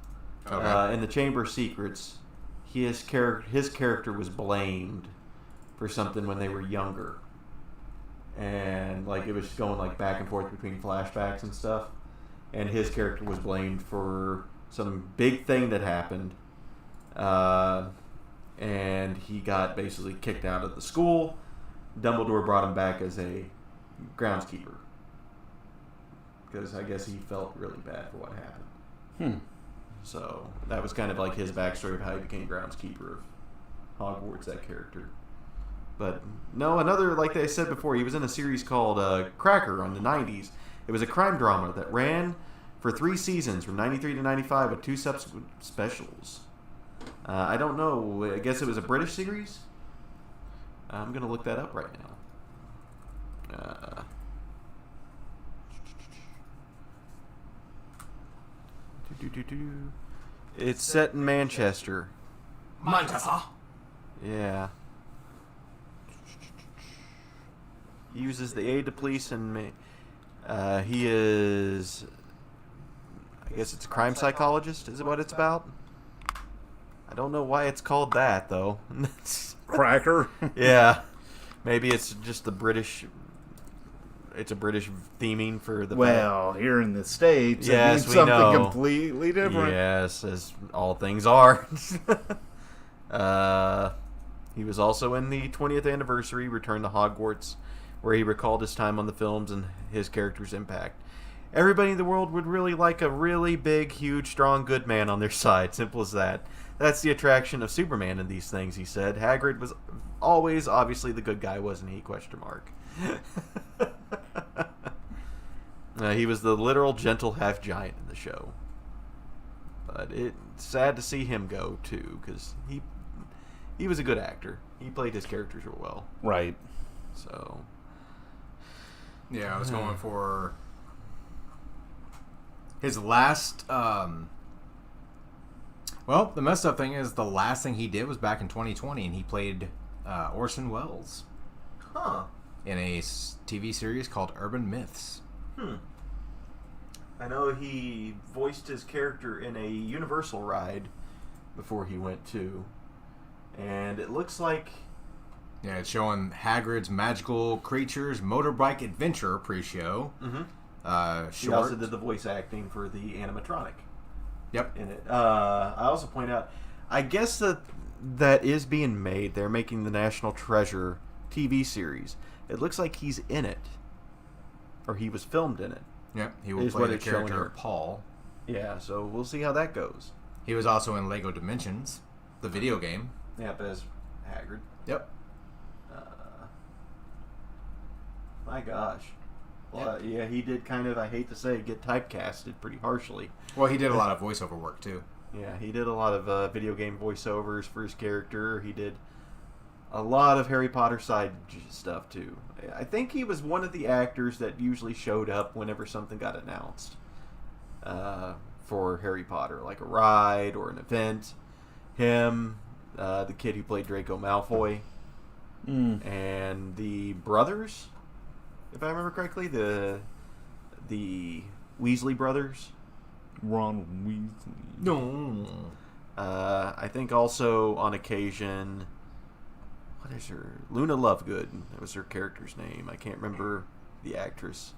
Okay. In the Chamber of Secrets, his character was blamed for something when they were younger. And like it was going like back and forth between flashbacks and stuff. And his character was blamed for some big thing that happened. And he got basically kicked out of the school. Dumbledore brought him back as a groundskeeper. Because I guess he felt really bad for what happened. So that was kind of like his backstory of how he became groundskeeper of Hogwarts, that character. But no, another, like they said before, he was in a series called Cracker on the 90s. It was a crime drama that ran for 3 seasons from 93 to 95 with 2 subsequent specials. I don't know. I guess it was a British series? I'm going to look that up right now. It's set in Manchester. Yeah. He uses the aid to police, and he is, I guess it's a crime psychologist, is what it's about? I don't know why it's called that, though. Cracker. Yeah. Maybe it's just the British... It's a British theming for the... Well, here in the States, yes, it means we something know. completely different. Yes, as all things are. He was also in the 20th anniversary Return to Hogwarts, where he recalled his time on the films and his character's impact. Everybody in the world would really like a really big, huge, strong, good man on their side. Simple as that. That's the attraction of Superman in these things, he said. Hagrid was always, obviously, the good guy, wasn't he? ? He was the literal gentle half-giant in the show. But it's sad to see him go, too, because he was a good actor. He played his characters real well. Right. So... Yeah, I was going for his last... Well, the messed up thing is the last thing he did was back in 2020, and he played Orson Welles. Huh. In a TV series called Urban Myths. I know he voiced his character in a Universal ride before he went to. And it looks like... Yeah, it's showing Hagrid's Magical Creatures Motorbike Adventure pre-show. Mm-hmm. He also did the voice acting for the animatronic. Yep. In it. I also point out, I guess that is being made. They're making the National Treasure TV series. It looks like he's in it. Or he was filmed in it. Yep, he will Is play what the it's showing character here. Paul. Yeah, so we'll see how that goes. He was also in Lego Dimensions, the video game. Yep, as Hagrid. Yep. My gosh. Well, yeah, he did kind of, I hate to say, get typecasted pretty harshly. Well, he did a lot of voiceover work, too. Yeah, he did a lot of video game voiceovers for his character. He did a lot of Harry Potter side stuff, too. I think he was one of the actors that usually showed up whenever something got announced for Harry Potter, like a ride or an event. Him, the kid who played Draco Malfoy, and the brothers, if I remember correctly, the Weasley brothers. Ron Weasley. No. I think also on occasion, what is her? Luna Lovegood. That was her character's name. I can't remember the actress,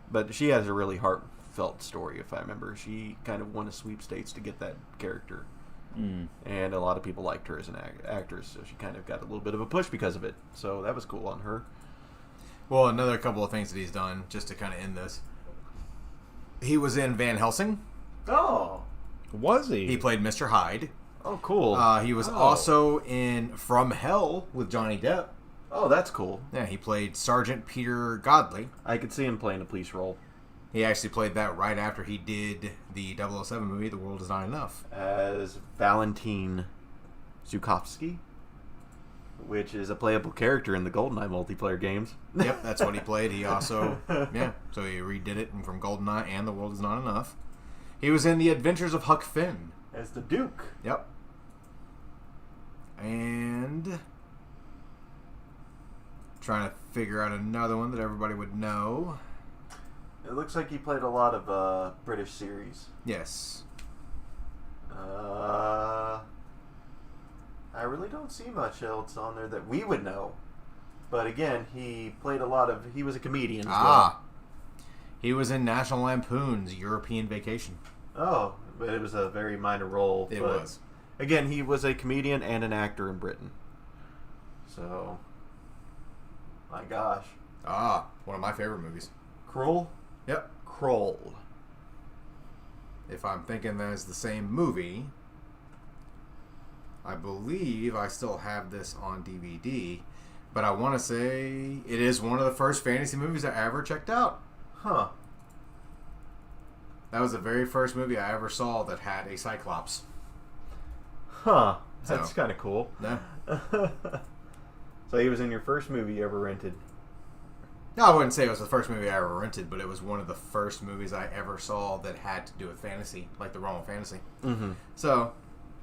but she has a really heartfelt story. If I remember, she kind of won a sweepstakes to get that character, and a lot of people liked her as an actress, so she kind of got a little bit of a push because of it. So that was cool on her. Well, another couple of things that he's done, just to kind of end this. He was in Van Helsing. Oh, Was he? He played Mr. Hyde. oh, cool. He was also in From Hell with Johnny Depp. Oh, that's cool. Yeah, he played Sergeant Peter Godley. I could see him playing a police role He actually played that right after he did the 007 movie, The World Is Not Enough. as Valentin Zukovsky, which is a playable character in the GoldenEye multiplayer games. Yep, that's what he played. He also, so he redid it from GoldenEye and The World Is Not Enough. He was in The Adventures of Huck Finn. As the Duke. Yep. And trying to figure out another one that everybody would know. It looks like he played a lot of British series. Yes. I really don't see much else on there that we would know. But again, he played a lot of... He was a comedian as well. He was in National Lampoon's European Vacation. Oh, but it was a very minor role. It but was. Again, he was a comedian and an actor in Britain. So... My gosh. One of my favorite movies. Kroll? Yep. Kroll. If I'm thinking that is the same movie, I believe I still have this on DVD, but I want to say it is one of the first fantasy movies I ever checked out. Huh. That was the very first movie I ever saw that had a Cyclops. Huh. That's So. kind of cool. Yeah. So he was in your first movie you ever rented. No, I wouldn't say it was the first movie I ever rented, but it was one of the first movies I ever saw that had to do with fantasy, like the realm of fantasy. Mm-hmm. So,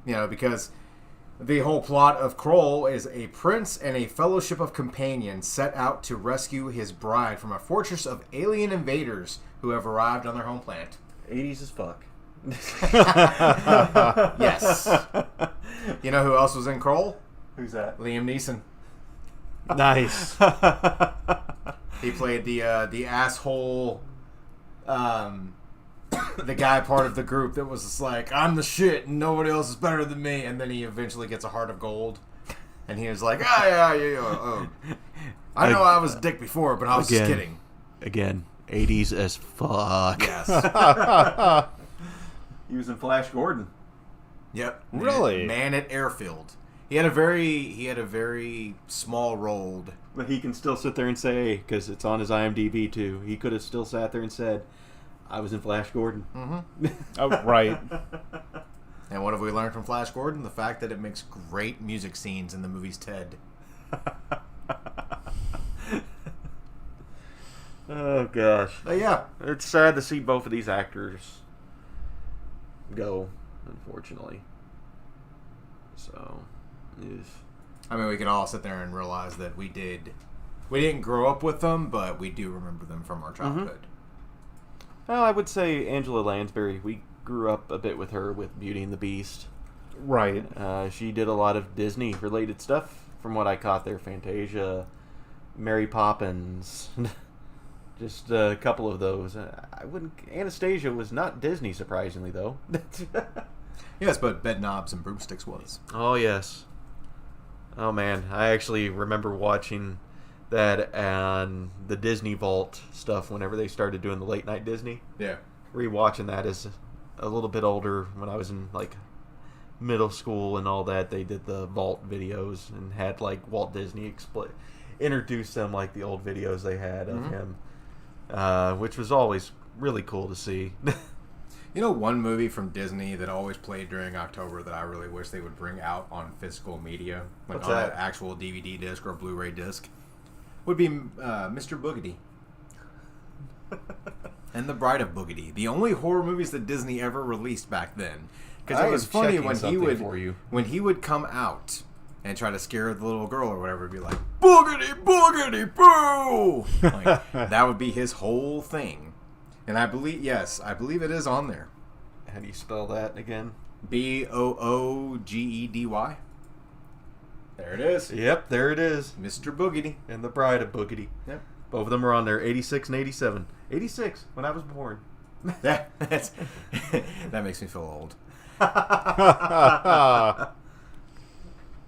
because The whole plot of Kroll is a prince and a fellowship of companions set out to rescue his bride from a fortress of alien invaders who have arrived on their home planet. 80s as fuck. Yes. You know who else was in Kroll? Who's that? Liam Neeson. Nice. He played the asshole, the guy part of the group that was just like, I'm the shit and nobody else is better than me. And then he eventually gets a heart of gold. And he was like, oh. I know I was a dick before, but I was just kidding. Again, 80s as fuck. Yes. He was in Flash Gordon. Yep. Really? Man at Airfield. He had a very small role. But he can still sit there and say, because it's on his IMDb too, he could have still sat there and said, I was in Flash Gordon. Mm-hmm. Oh, right. And what have we learned from Flash Gordon? The fact that it makes great music scenes in the movies Ted. Oh, gosh. But yeah. It's sad to see both of these actors go, unfortunately. So, I mean, we can all sit there and realize that we didn't grow up with them, but we do remember them from our childhood. Well, I would say Angela Lansbury. We grew up a bit with her with Beauty and the Beast. Right. She did a lot of Disney-related stuff, from what I caught there. Fantasia, Mary Poppins, just a couple of those. Anastasia was not Disney, surprisingly, though. Yes, but Bedknobs and Broomsticks was. Oh, yes. Oh, man. I actually remember watching that and the Disney Vault stuff whenever they started doing the late night Disney. Yeah. Rewatching that as a little bit older, when I was in, like, middle school and all that, they did the Vault videos and had, like, Walt Disney introduce them, like, the old videos they had of him, which was always really cool to see. You know, one movie from Disney that always played during October that I really wish they would bring out on physical media, like What's on that? an actual DVD disc or Blu-ray disc, would be Mr. Boogedy and The Bride of Boogedy. The only horror movies that Disney ever released back then. Because it was funny when he would come out and try to scare the little girl or whatever, it'd be like, boogity, boogity, boo! Like, that would be his whole thing. And I believe it is on there. How do you spell that again? Boogedy. There it is. Yep, there it is. Mr. Boogedy. And The Bride of Boogedy. Yep. Both of them are on there, 86 and 87. 86, when I was born. That makes me feel old.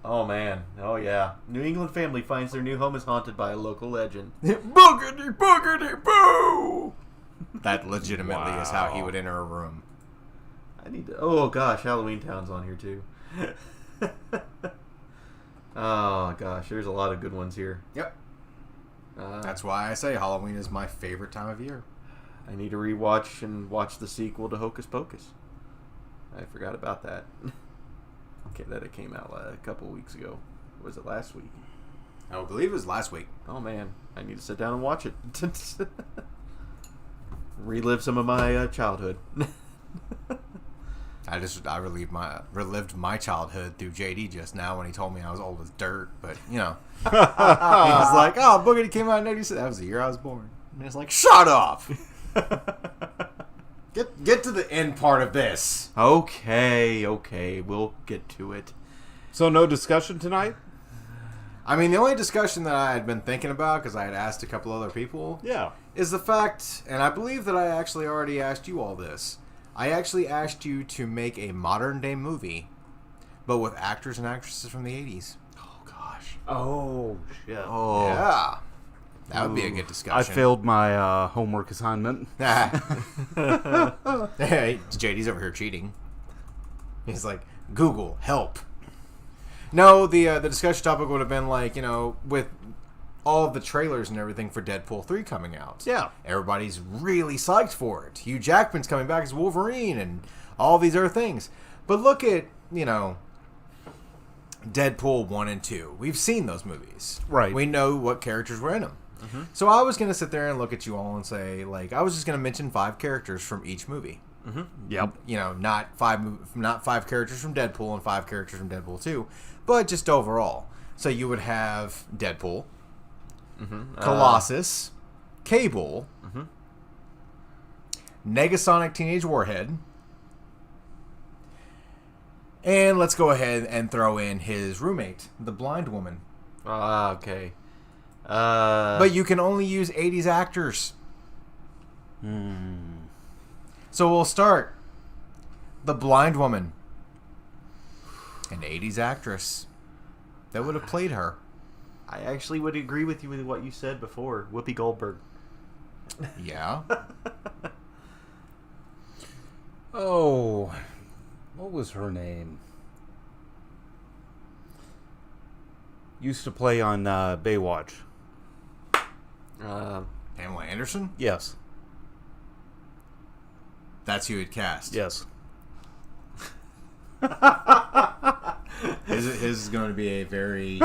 Oh, man. Oh, yeah. New England family finds their new home is haunted by a local legend. Boogedy, boogedy, boo! That legitimately is how he would enter a room. I need to... Oh, gosh. Halloween Town's on here, too. Oh, gosh. There's a lot of good ones here. Yep. That's why I say Halloween is my favorite time of year. I need to rewatch and watch the sequel to Hocus Pocus. I forgot about that. Okay, that it came out a couple weeks ago. Or was it last week? I believe it was last week. Oh, man. I need to sit down and watch it. Relive some of my childhood. I relived my childhood through JD just now when he told me I was old as dirt. But, you know. He was like, oh, Boogedy came out in 86. That was the year I was born. And he was like, shut up! Get to the end part of this. Okay. We'll get to it. So no discussion tonight? I mean, the only discussion that I had been thinking about, because I had asked a couple other people, is the fact, and I believe that I actually already asked you all this. I actually asked you to make a modern-day movie, but with actors and actresses from the 80s. Oh, gosh. Oh, shit. Oh. Yeah. That would be a good discussion. I failed my homework assignment. Hey, JD's over here cheating. He's like, Google, help. No, the discussion topic would have been like, you know, with all of the trailers and everything for Deadpool 3 coming out. Yeah. Everybody's really psyched for it. Hugh Jackman's coming back as Wolverine and all these other things. But look at, you know, Deadpool 1 and 2. We've seen those movies. Right. We know what characters were in them. So I was going to sit there and look at you all and say, like, I was just going to mention 5 characters from each movie. Yep. You know, not five characters from Deadpool and 5 characters from Deadpool 2, but just overall. So you would have Deadpool, Colossus, Cable, Negasonic Teenage Warhead, and let's go ahead and throw in his roommate, the blind woman. Okay. But you can only use 80s actors. So we'll start. The blind woman. An 80s actress that would have played her. I actually would agree with you with what you said before. Whoopi Goldberg. Yeah. Oh, what was her name? Used to play on Baywatch. Pamela Anderson? Yes. That's who you'd cast. Yes. His is going to be a very...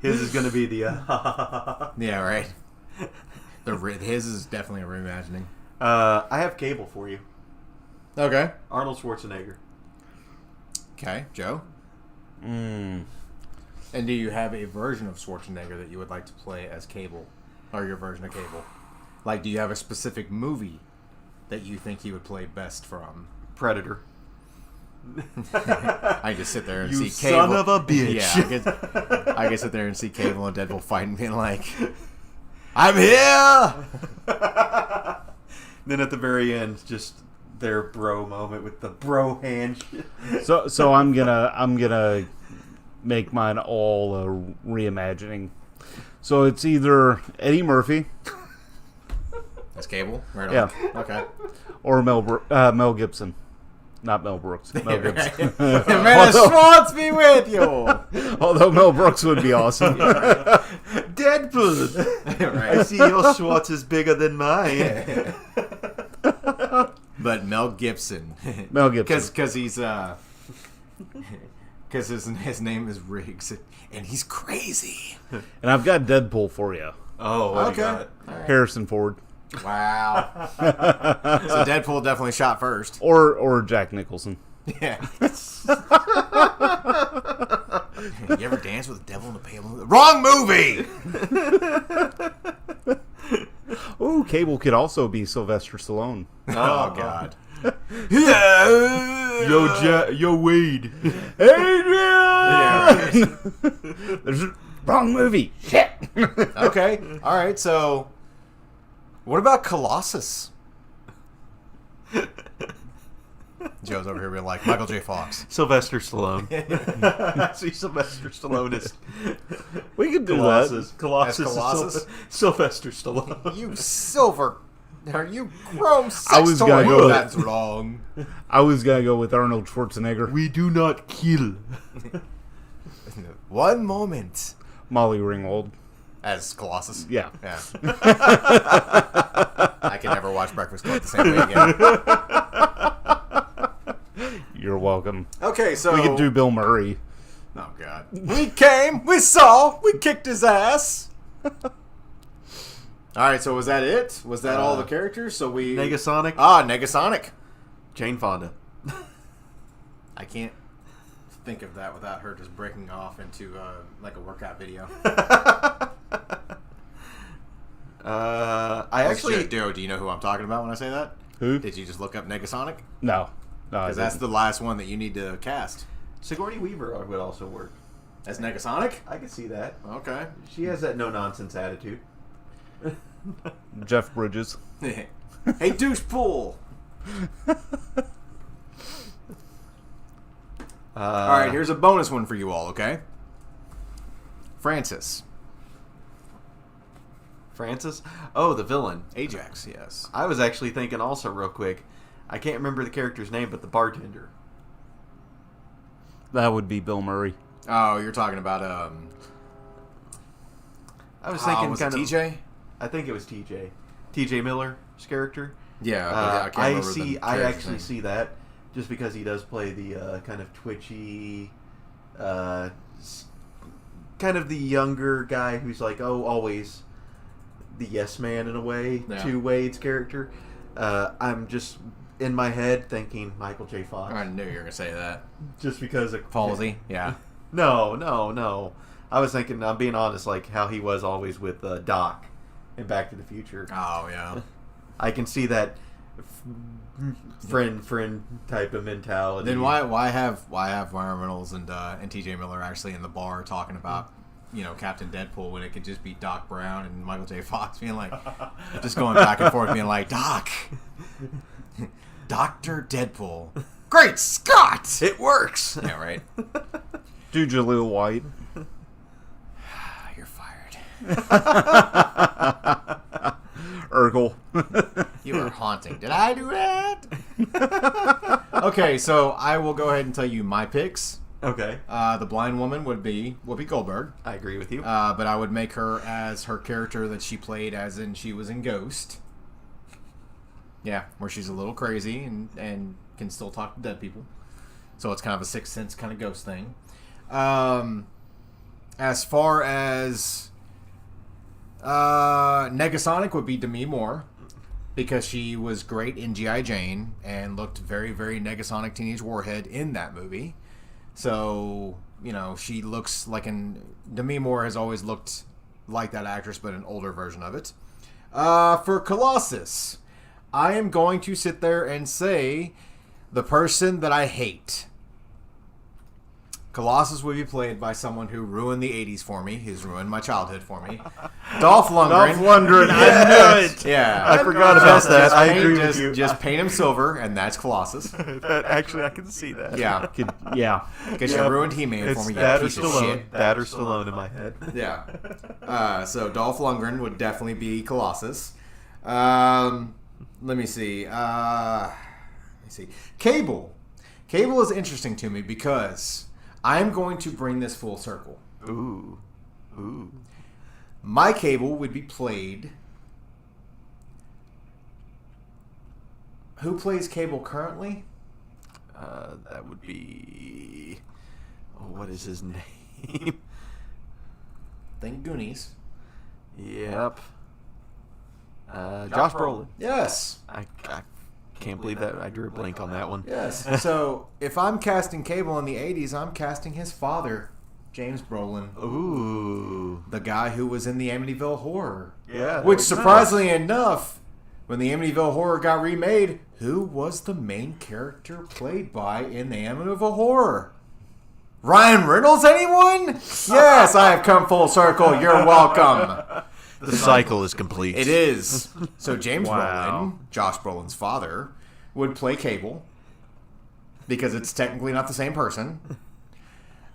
His is going to be the... Yeah, right. His is definitely a reimagining. I have Cable for you. Okay. Arnold Schwarzenegger. Okay, Joe? And do you have a version of Schwarzenegger that you would like to play as Cable? Or your version of Cable? Like, do you have a specific movie that you think he would play best from? Predator. I just sit there and see son Cable. of a bitch. Yeah, I can sit there and see Cable and Deadpool fighting, being like, I'm here! Then at the very end, just their bro moment with the bro hand shit. So I'm gonna make mine all a reimagining. So it's either Eddie Murphy. That's Cable? Right on. Yeah. Okay. Or Mel Gibson. Not Mel Brooks. Mel Gibson. Man, Schwartz be with you! Although Mel Brooks would be awesome. Deadpool! Right. I see your Schwartz is bigger than mine. But Mel Gibson. Mel Gibson. Because he's... Because his name is Riggs. And he's crazy. And I've got Deadpool for you. Oh, what Okay. do you got? Harrison Ford. Wow. So Deadpool definitely shot first. Or Jack Nicholson. Yeah. You ever dance with the devil in a pale moon? Wrong movie! Ooh, Cable could also be Sylvester Stallone. Oh, God. Yo, Wade. Adrian! Yeah, right. There's a wrong movie. Shit. Okay. All right. So, what about Colossus? Joe's over here being like Michael J. Fox. Sylvester Stallone. I see Sylvester Stallone as We could do Colossus. that. Colossus. As Colossus? Is Sylvester Stallone. You silver. Are you chrome sex I was toy? gonna go with- That's wrong. I was gonna go with Arnold Schwarzenegger. We do not kill. One moment. Molly Ringwald. As Colossus. Yeah. Yeah. I can never watch Breakfast Club the same way again. You're welcome. Okay, so We could do Bill Murray. Oh God. We came, we saw, we kicked his ass. Alright, so was that it? Was that all the characters? So we Negasonic. Negasonic. Jane Fonda. I can't think of that without her just breaking off into like a workout video. I actually do you know who I'm talking about when I say that? Who? Did you just look up Negasonic? No. No, I Because that's didn't. the last one that you need to cast. Sigourney Weaver would also work. As Negasonic? I could see that. Okay. She has that no nonsense attitude. Jeff Bridges. Hey, douche pool. All right, here's a bonus one for you all, okay? Francis. Francis. Oh, the villain. Ajax, yes. I was actually thinking also real quick. I can't remember the character's name, but the bartender. That would be Bill Murray. Oh, you're talking about, I was thinking was kind it of TJ? I think it was TJ. TJ Miller's character. Yeah, I can't remember the I character's actually name. see that just because he does play the kind of twitchy, kind of the younger guy who's like, always the yes man in a way Yeah. to Wade's character. I'm just in my head thinking Michael J. Fox. I knew you were gonna say that. Just because of Palsy. Yeah. No. I was thinking, I'm being honest, like how he was always with Doc in Back to the Future. Oh yeah. I can see that friend type of mentality. Then why have Ryan Reynolds and T.J. Miller actually in the bar talking about Captain Deadpool when it could just be Doc Brown and Michael J. Fox being like just going back and forth being like Doc, Dr. Deadpool, great Scott, it works. Yeah, right. Do Jaleel White. You're fired. Urkel. You are haunting. Did I do that? Okay, so I will go ahead and tell you my picks. Okay. The blind woman would be Whoopi Goldberg. I agree with you. But I would make her as her character that she played as in she was in Ghost. Yeah, where she's a little crazy and can still talk to dead people. So it's kind of a Sixth Sense kind of ghost thing. As far as Negasonic would be Demi Moore, because she was great in G.I. Jane and looked very, very Negasonic Teenage Warhead in that movie. So, she looks like Demi Moore has always looked like that actress, but an older version of it. For Colossus, I am going to sit there and say the person that I hate. Colossus would be played by someone who ruined the 80s for me, who's ruined my childhood for me. Dolph Lundgren. Dolph Lundgren. I knew it. Yeah. I forgot about that. I agree with you. Just paint him silver, and that's Colossus. Actually, I can see that. Yeah. Yeah. Because you ruined He-Man for It's me, you that or piece of Stallone. shit. That or Stallone in my head. Yeah. So Dolph Lundgren would definitely be Colossus. Let me see. Cable. Cable is interesting to me because I'm going to bring this full circle. Ooh. My Cable would be played... Who plays Cable currently? That would be... what is his name? Think Goonies. Yep. Josh Brolin. Yes. I can't believe that I drew a blank on that one. Yes. So, if I'm casting Cable in the 80s, I'm casting his father, James Brolin. Ooh. The guy who was in the Amityville Horror. Yeah. Which, surprisingly enough, when the Amityville Horror got remade, who was the main character played by in the Amityville Horror? Ryan Reynolds, anyone? Yes, I have come full circle. You're welcome. The cycle is complete. It is. So James Wow. Brolin, Josh Brolin's father, would play Cable because it's technically not the same person.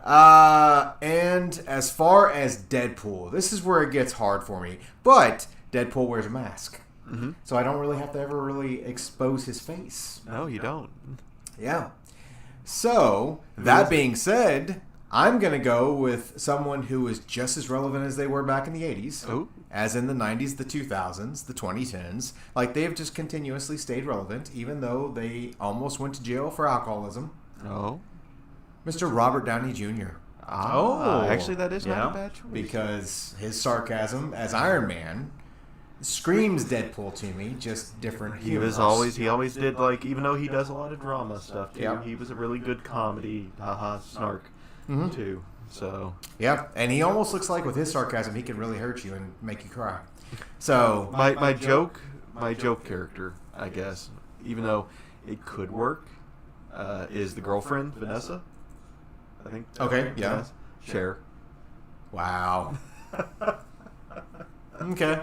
And as far as Deadpool, this is where it gets hard for me. But Deadpool wears a mask. Mm-hmm. So I don't really have to ever really expose his face. No, you don't. Yeah. So, that being said, I'm going to go with someone who is just as relevant as they were back in the 80s. Oh. As in the 90s, the 2000s, the 2010s. Like, they've just continuously stayed relevant, even though they almost went to jail for alcoholism. Oh. Mr. Robert Downey Jr. Actually, that is not a bad choice. Because his sarcasm as Iron Man screams Deadpool to me, just different He humors. always did, like, even though he does a lot of drama stuff, too, Yeah. he was a really good comedy, snark, too. So, Yeah, and he almost looks like with his sarcasm, he can really hurt you and make you cry. So, my joke character, I guess, even though it could work, is the girlfriend, Vanessa. I think. Okay, yeah. Vanessa. Cher. wow. Okay.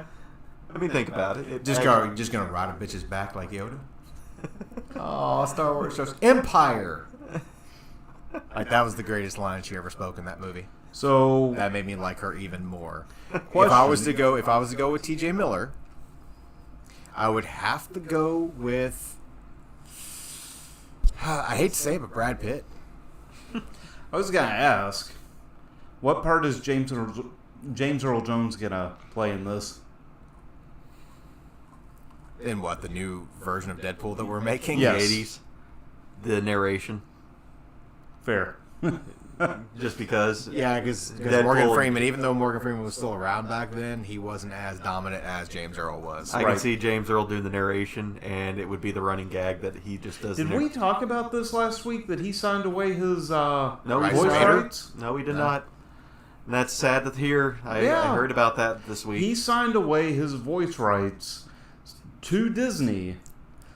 I mean, think about it. Just gonna ride a bitch's back like Yoda. Oh, Star Wars shows Empire. Like that was the greatest line she ever spoke in that movie. So That made me like her even more. If I was to go with T.J. Miller, I would have to go with. I hate to say it, but Brad Pitt. I was gonna ask, what part is James Earl Jones gonna play in this? In what, the new version of Deadpool that we're making? Yes. The 80s. The narration. Fair. just because. Yeah, because Deadpool- Morgan Freeman, even though Morgan Freeman was still around back then, he wasn't as dominant as James Earl was. I can see James Earl doing the narration, and it would be the running gag that he just does. Did we talk about this last week that he signed away his No, we Rights voice Vader? rights? No, we did not. And that's sad to hear. I heard about that this week. He signed away his voice rights to Disney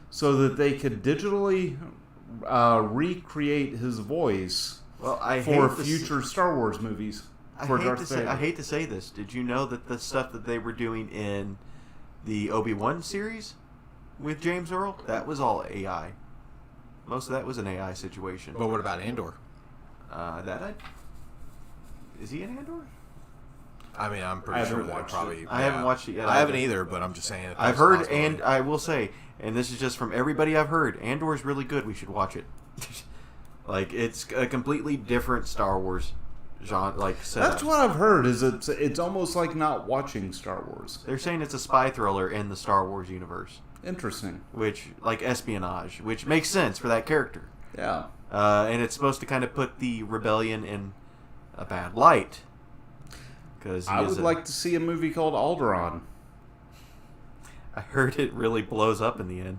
so that they could digitally recreate his voice for future Star Wars movies. I hate to say this. Did you know that the stuff that they were doing in the Obi-Wan series with James Earl, that was all AI. Most of that was an AI situation. But what about Andor? Is he in Andor? I mean, I'm pretty sure that probably... I haven't watched it yet. I haven't either, but I'm just saying... I've heard, and I will say, and this is just from everybody I've heard, Andor is really good. We should watch it. Like, it's a completely different Star Wars genre, setup. That's what I've heard. Is it's almost like not watching Star Wars. They're saying it's a spy thriller in the Star Wars universe. Interesting. Which, like espionage, which makes sense for that character. Yeah. And it's supposed to kind of put the rebellion in a bad light. Because I would like to see a movie called Alderaan. I heard it really blows up in the end.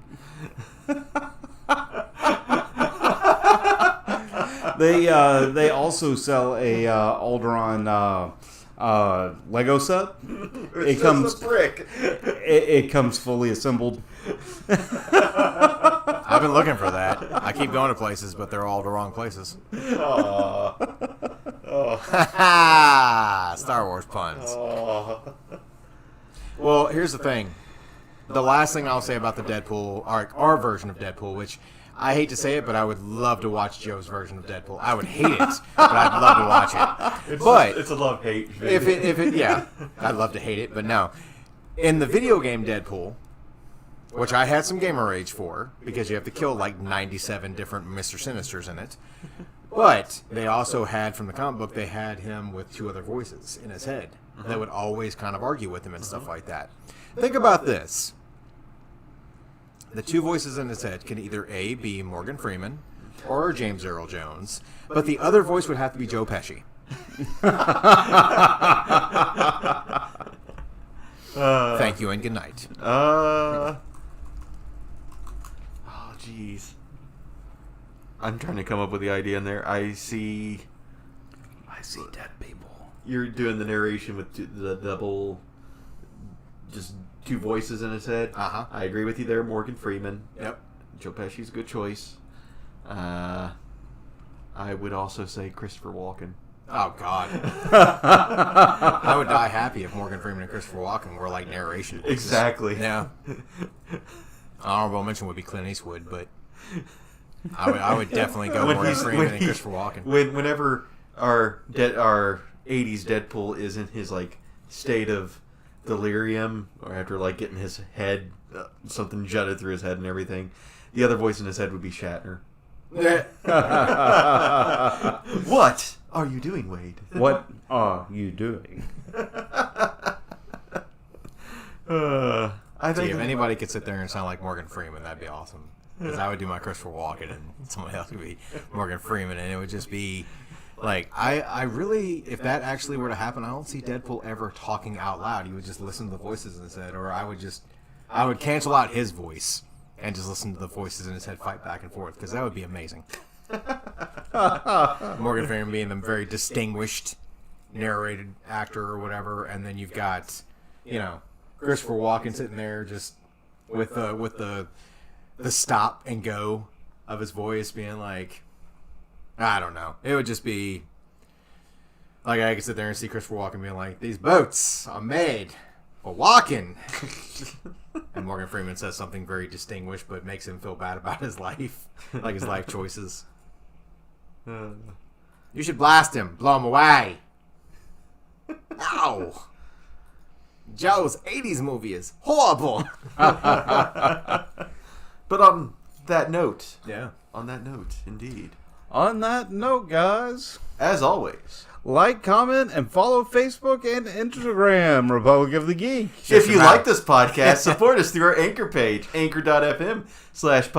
They also sell a Alderaan Lego set. It comes brick. It comes fully assembled. I've been looking for that. I keep going to places, but they're all the wrong places. Star Wars puns. Well, here's the thing. The last thing I'll say about the Deadpool, our version of Deadpool, which I hate to say it, but I would love to watch Joe's version of Deadpool. I would hate it, but I'd love to watch it. It's a love-hate. If it, yeah, I'd love to hate it, but no. In the video game Deadpool, which I had some gamer rage for, because you have to kill like 97 different Mr. Sinisters in it. But they also had, from the comic book, they had him with two other voices in his head that would always kind of argue with him and stuff like that. Think about this. The two voices in his head can either A, be Morgan Freeman or James Earl Jones, but the other voice would have to be Joe Pesci. Thank you and good night. Oh, jeez. I'm trying to come up with the idea in there. I see dead people. You're doing the narration with the double, just two voices in his head. Uh-huh. I agree with you there, Morgan Freeman. Yep. Joe Pesci's a good choice. I would also say Christopher Walken. Oh, God. I would die happy if Morgan Freeman and Christopher Walken were like narration voices. Exactly. Yeah. Honorable mention would be Clint Eastwood, but I would definitely go Morgan Freeman and Christopher Walken. Whenever our 80s Deadpool is in his like state of delirium, or after like getting his head, something jutted through his head and everything, the other voice in his head would be Shatner. What are you doing, Wade? What are you doing? I think if anybody could sit there and sound like Morgan Freeman, that'd be awesome. Because I would do my Christopher Walken and somebody else would be Morgan Freeman, and it would just be like, I really, if that actually were to happen, I don't see Deadpool ever talking out loud. You would just listen to the voices in his head, or I would cancel out his voice and just listen to the voices in his head fight back and forth, because that would be amazing. Morgan Freeman being the very distinguished narrated actor or whatever, and then you've got, Christopher Walken sitting there just with the stop and go of his voice being like, I don't know. It would just be like I could sit there and see Christopher Walken being like, these boats are made for walking. And Morgan Freeman says something very distinguished but makes him feel bad about his life, like his life choices. You should blast him, blow him away. No. Joe's 80s movie is horrible. But on that note, indeed. On that note, guys, as always, like, comment, and follow Facebook and Instagram, Republic of the Geek. If you like this podcast, support us through our Anchor page, anchor.fm/podcast.